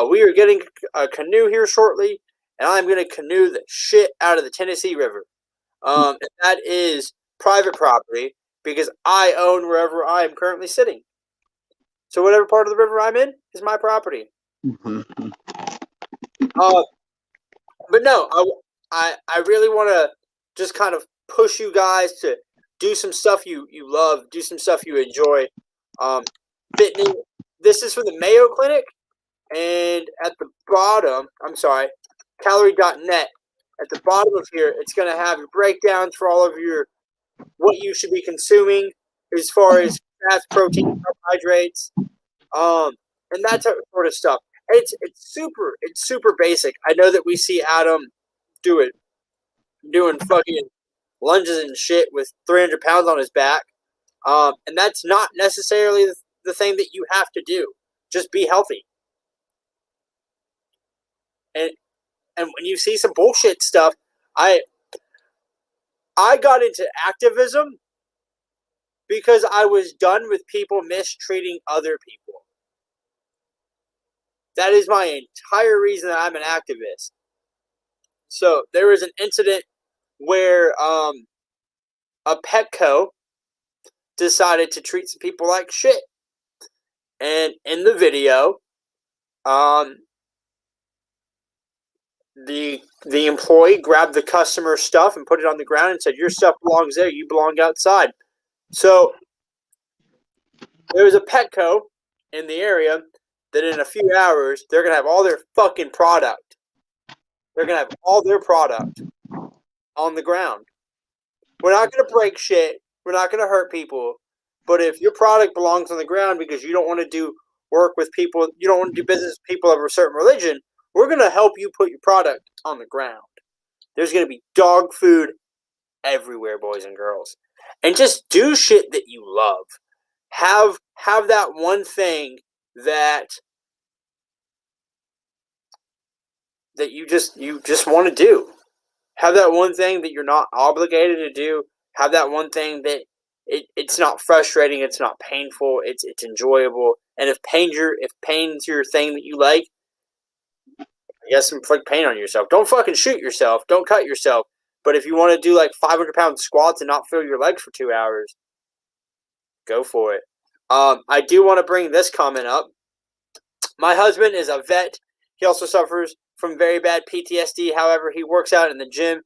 We are getting a canoe here shortly, and I'm going to canoe the shit out of the Tennessee River. And that is private property because I own wherever I am currently sitting. So whatever part of the river I'm in is my property. But no, I really want to just kind of push you guys to do some stuff you love, do some stuff you enjoy. Fitness. This is from the Mayo Clinic, and at the bottom, I'm sorry, calorie.net. At the bottom of here, it's going to have your breakdowns for all of your what you should be consuming as far as fats, protein, carbohydrates, and that sort of stuff. It's super basic. I know that we see Adam doing fucking lunges and shit with 300 pounds on his back, and that's not necessarily the thing that you have to do. Just be healthy. And when you see some bullshit stuff, I got into activism because I was done with people mistreating other people. That is my entire reason that I'm an activist. So there was an incident where a Petco decided to treat some people like shit. And in the video, the employee grabbed the customer's stuff and put it on the ground and said, "Your stuff belongs there. You belong outside." So there was a Petco in the area that in a few hours they're gonna have all their fucking product. They're gonna have all their product on the ground. We're not gonna break shit. We're not gonna hurt people. But if your product belongs on the ground because you don't want to do work with people, you don't want to do business with people of a certain religion, we're going to help you put your product on the ground. There's going to be dog food everywhere, boys and girls. And just do shit that you love. Have that one thing that you just want to do. Have that one thing that you're not obligated to do. Have that one thing that it's not frustrating, it's not painful, it's enjoyable. And if pain's your thing that you like, I guess inflict pain on yourself. Don't fucking shoot yourself. Don't cut yourself. But if you want to do like 500-pound squats and not feel your legs for 2 hours, go for it. I do want to bring this comment up. My husband is a vet. He also suffers from very bad PTSD. However, he works out in the gym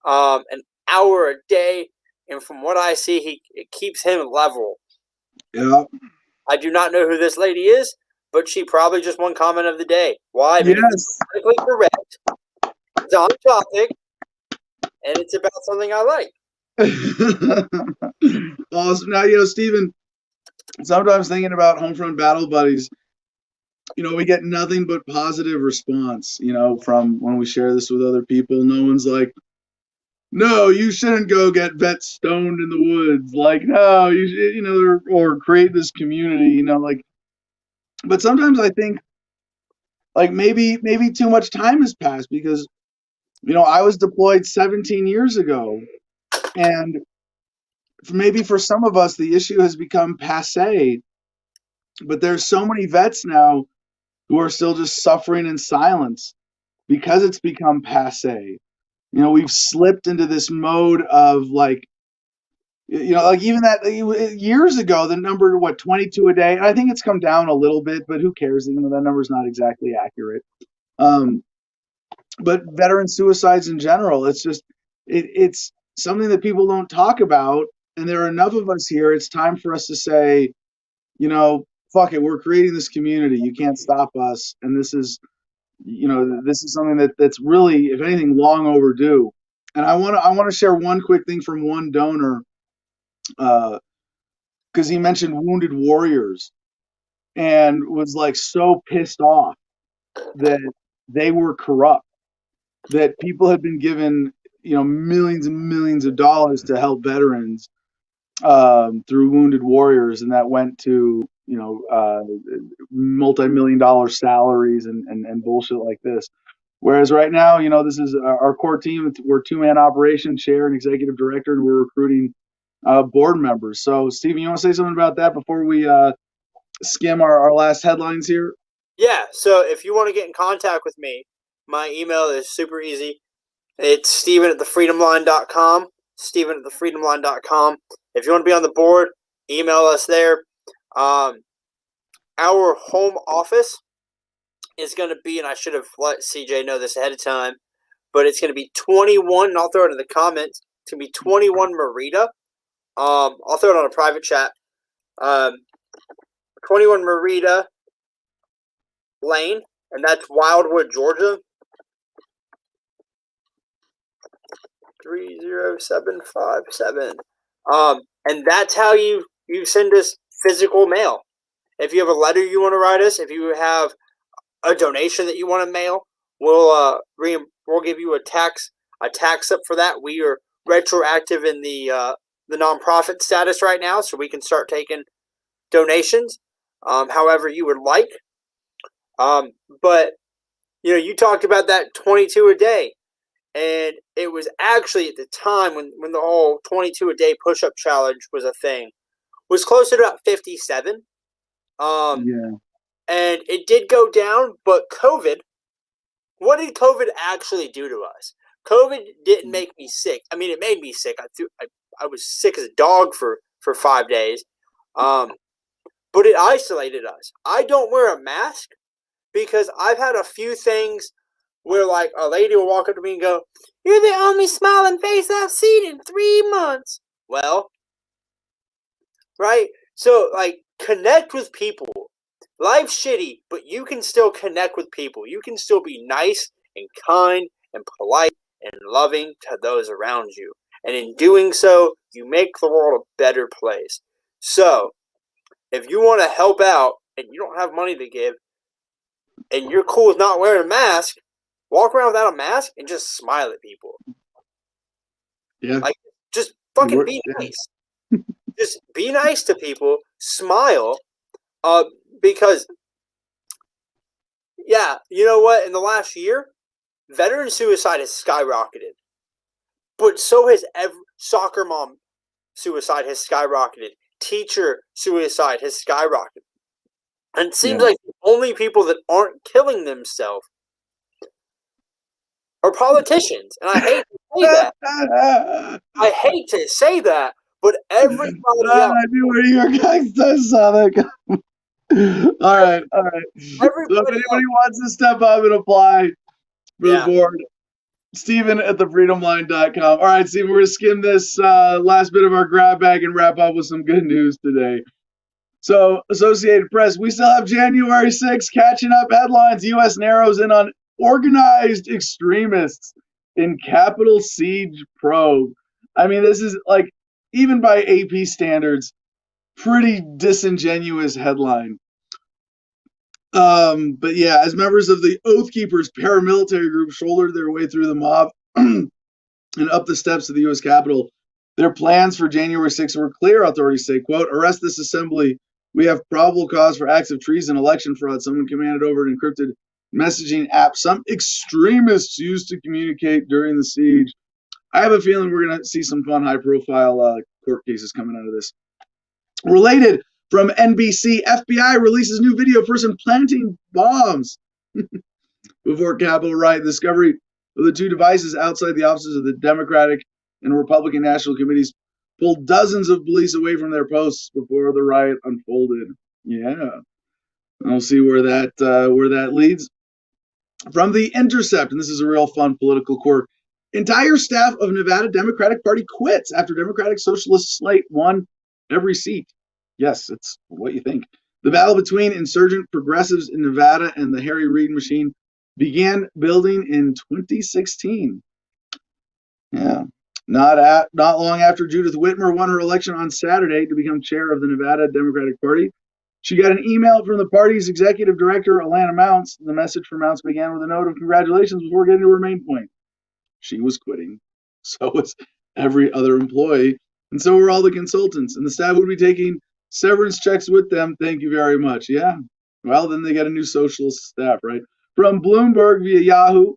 an hour a day. And from what I see, it keeps him level. Yeah. I do not know who this lady is, but she probably just won comment of the day. Why? Because it's politically correct. It's on topic, and it's about something I like. Awesome. Now, Stephen, sometimes thinking about Homefront Battle Buddies, we get nothing but positive response, from when we share this with other people. No one's like, "No, you shouldn't go get vets stoned in the woods." Like, no, you should, or create this community, But sometimes I think, like, maybe too much time has passed because I was deployed 17 years ago, and maybe for some of us, the issue has become passe, but there's so many vets now who are still just suffering in silence because it's become passe. We've slipped into this mode of like, like even that years ago, the number, 22 a day. And I think it's come down a little bit, but who cares? That number's not exactly accurate. But veteran suicides in general, it's something that people don't talk about. And there are enough of us here. It's time for us to say, fuck it. We're creating this community. You can't stop us. And this is something that's really, if anything, long overdue. And I want to share one quick thing from one donor, because he mentioned wounded warriors and was like so pissed off that they were corrupt, that people had been given millions and millions of dollars to help veterans through wounded warriors, and that went to multi-million-dollar salaries and bullshit like this. Whereas right now, this is our core team. We're two-man operation, chair and executive director, and we're recruiting board members. So, Steven, you want to say something about that before we skim our last headlines here? Yeah, so if you want to get in contact with me, my email is super easy. It's Steven@thefreedomline.com. Steven@thefreedomline.com. If you want to be on the board, email us there. Our home office is going to be, and I should have let CJ know this ahead of time, but it's going to be 21, and I'll throw it in the comments. It's going to be 21 Merida. I'll throw it on a private chat. 21 Merida Lane, and that's Wildwood, Georgia. 30757. And that's how you send us physical mail. If you have a letter you want to write us, if you have a donation that you want to mail, we'll give you a tax up for that. We are retroactive in the nonprofit status right now, so we can start taking donations however you would like. But you talked about that 22 a day. And it was actually at the time when the whole 22 a day push-up challenge was a thing, was closer to about 57. Yeah. And it did go down, but COVID, what did COVID actually do to us? COVID didn't make me sick. I mean, it made me sick. I was sick as a dog for 5 days. But it isolated us. I don't wear a mask because I've had a few things where, like, a lady will walk up to me and go, "You're the only smiling face I've seen in 3 months." Well, right? So, like, connect with people. Life's shitty, but you can still connect with people. You can still be nice and kind and polite and loving to those around you. And in doing so, you make the world a better place. So, if you want to help out and you don't have money to give, and you're cool with not wearing a mask, walk around without a mask and just smile at people. Yeah. Like, just fucking be nice. Just be nice to people. Smile. Because, yeah, you know what? In the last year, veteran suicide has skyrocketed. But so has soccer mom suicide has skyrocketed. Teacher suicide has skyrocketed. And it seems like the only people that aren't killing themselves are politicians. And I hate to say that. I hate to say that, but everybody else. I knew where you were going. I saw that. All right. So if anybody wants to step up and apply for the board, Steven@thefreedomline.com. All right, Steven, we're going to skim this last bit of our grab bag and wrap up with some good news today. So, Associated Press, we still have January 6th catching up headlines. U.S. narrows in on organized extremists in Capitol siege probe. I mean, this is, like, even by AP standards, pretty disingenuous headline. But yeah, as members of the Oath Keepers paramilitary group shouldered their way through the mob and up the steps of the U.S. Capitol, their plans for January 6th were clear, authorities say, quote, "Arrest this assembly. We have probable cause for acts of treason, election fraud. Someone commanded over an encrypted messaging app some extremists used to communicate during the siege. I have a feeling we're going to see some fun, high-profile court cases coming out of this. Related from NBC, FBI releases new video of person planting bombs before Capitol riot. Discovery of the two devices outside the offices of the Democratic and Republican National Committees pulled dozens of police away from their posts before the riot unfolded. Yeah, we'll see where that leads. From The Intercept, and this is a real fun political quirk. Entire staff of Nevada Democratic Party quits after Democratic Socialist slate won every seat. Yes, it's what you think. The battle between insurgent progressives in Nevada and the Harry Reid machine began building in 2016. Yeah. Not long after Judith Whitmer won her election on Saturday to become chair of the Nevada Democratic Party, she got an email from the party's executive director, Alana Mounts. The message from Mounts began with a note of congratulations before getting to her main point. She was quitting. So was every other employee. And so were all the consultants. And the staff would be taking severance checks with them. Thank you very much. Yeah. Well, then they get a new socialist staff, right? From Bloomberg via Yahoo,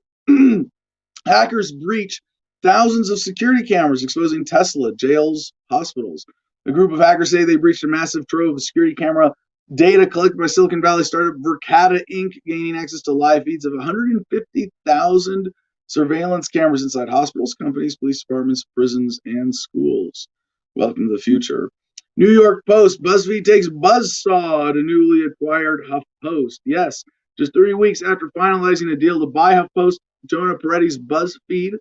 hackers breach thousands of security cameras exposing Tesla, jails, hospitals. A group of hackers say they breached a massive trove of security camera data collected by Silicon Valley startup Verkada Inc., gaining access to live feeds of 150,000 surveillance cameras inside hospitals, companies, police departments, prisons, and schools. Welcome to the future. New York Post, BuzzFeed takes Buzzsaw to newly acquired HuffPost. Yes, just 3 weeks after finalizing a deal to buy HuffPost, Jonah Peretti's BuzzFeed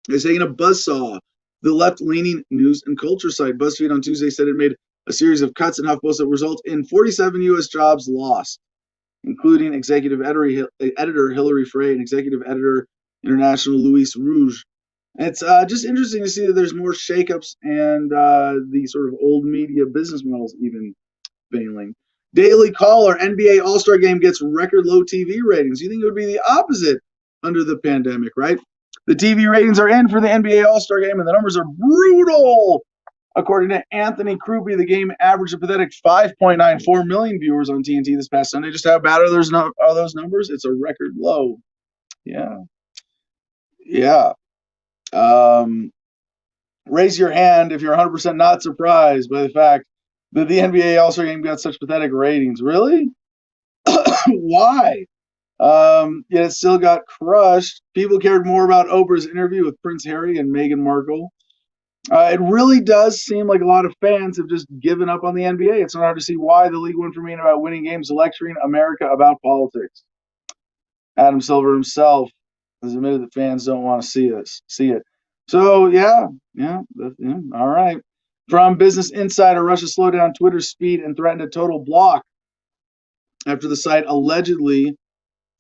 is taking a Buzzsaw, the left-leaning news and culture site. BuzzFeed on Tuesday said it made a series of cuts in HuffPost that result in 47 U.S. jobs lost, including executive editor Hillary Frey and executive editor international Luis Rouge. It's just interesting to see that there's more shakeups and the sort of old media business models even failing. Daily Caller, NBA All-Star Game gets record low TV ratings. You think it would be the opposite under the pandemic, right? The TV ratings are in for the NBA All-Star Game, and the numbers are brutal. According to Anthony Krupe, the game averaged a pathetic 5.94 million viewers on TNT this past Sunday. Just how bad are those numbers? It's a record low. Yeah. Raise your hand if you're 100% not surprised by the fact that the NBA All-Star Game got such pathetic ratings. Really? Why? Yet it still got crushed. People cared more about Oprah's interview with Prince Harry and Meghan Markle. It really does seem like a lot of fans have just given up on the NBA. It's not hard to see why the league went from being about winning games to lecturing America about politics. Adam Silver himself has admitted that fans don't want to see it. So yeah, all right. From Business Insider, Russia slowed down Twitter's speed and threatened a total block after the site allegedly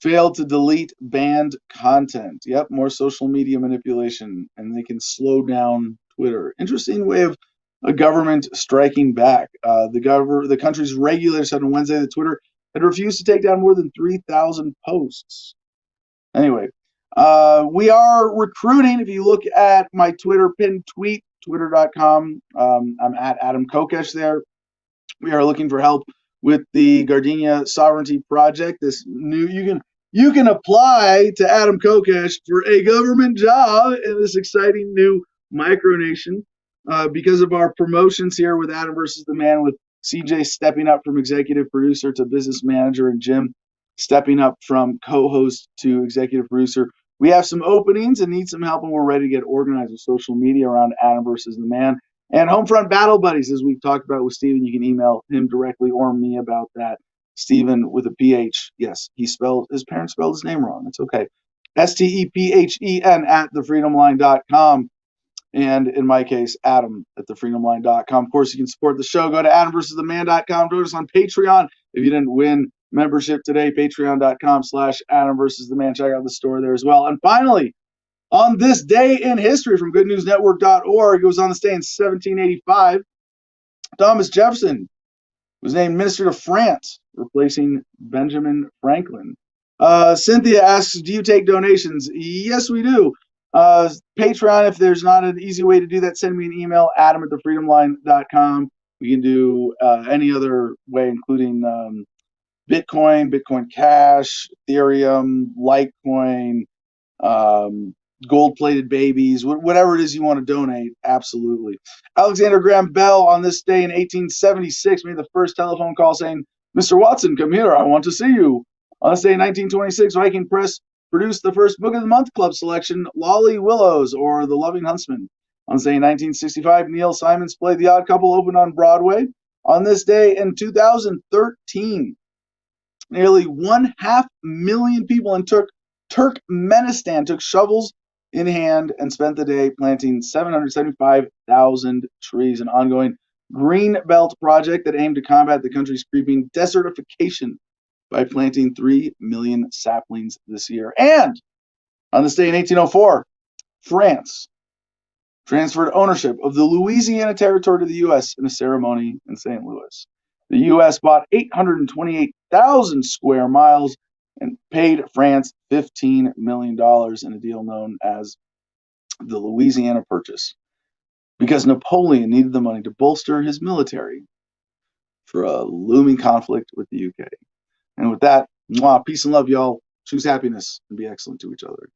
failed to delete banned content. Yep, more social media manipulation, and they can slow down Twitter. Interesting way of a government striking back. The country's regulators said on Wednesday that Twitter had refused to take down more than 3,000 posts. Anyway, we are recruiting. If you look at my Twitter pinned tweet, twitter.com, I'm at Adam Kokesh there. We are looking for help with the Gardenia Sovereignty Project. This new you can apply to Adam Kokesh for a government job in this exciting new micronation because of our promotions here with Adam versus the Man, with CJ stepping up from executive producer to business manager and Jim stepping up from co-host to executive producer. We have some openings and need some help, and we're ready to get organized with social media around Adam versus the Man. And Homefront Battle Buddies, as we've talked about with Steven, you can email him directly or me about that. Steven with a PH. Yes, his parents spelled his name wrong. It's okay. STEPHEN at thefreedomline.com. And in my case, Adam at thefreedomline.com. Of course, you can support the show. Go to adamversustheman.com. Join us on Patreon. If you didn't win membership today, patreon.com/Adam versus the Man. Check out the store there as well. And finally, on this day in history from goodnewsnetwork.org, it was on this day in 1785, Thomas Jefferson was named Minister to France, replacing Benjamin Franklin. Cynthia asks, do you take donations? Yes, we do. Patreon, if there's not an easy way to do that, send me an email, adam at thefreedomline.com. We can do any other way, including Bitcoin, Bitcoin Cash, Ethereum, Litecoin, gold-plated babies, whatever it is you want to donate, absolutely. Alexander Graham Bell, on this day in 1876, made the first telephone call saying, "Mr. Watson, come here, I want to see you." On this day in 1926, Viking Press produced the first Book of the Month Club selection, Lolly Willows, or The Loving Huntsman. On this day in 1965, Neil Simon's play The Odd Couple opened on Broadway. On this day in 2013, nearly 500,000 people in Turkmenistan took shovels in hand and spent the day planting 775,000 trees, an ongoing green belt project that aimed to combat the country's creeping desertification by planting 3 million saplings this year. And on this day in 1804, France transferred ownership of the Louisiana Territory to the U.S. in a ceremony in St. Louis. The U.S. bought 828,000 square miles and paid France $15 million in a deal known as the Louisiana Purchase, because Napoleon needed the money to bolster his military for a looming conflict with the UK. And with that, peace and love, y'all. Choose happiness and be excellent to each other.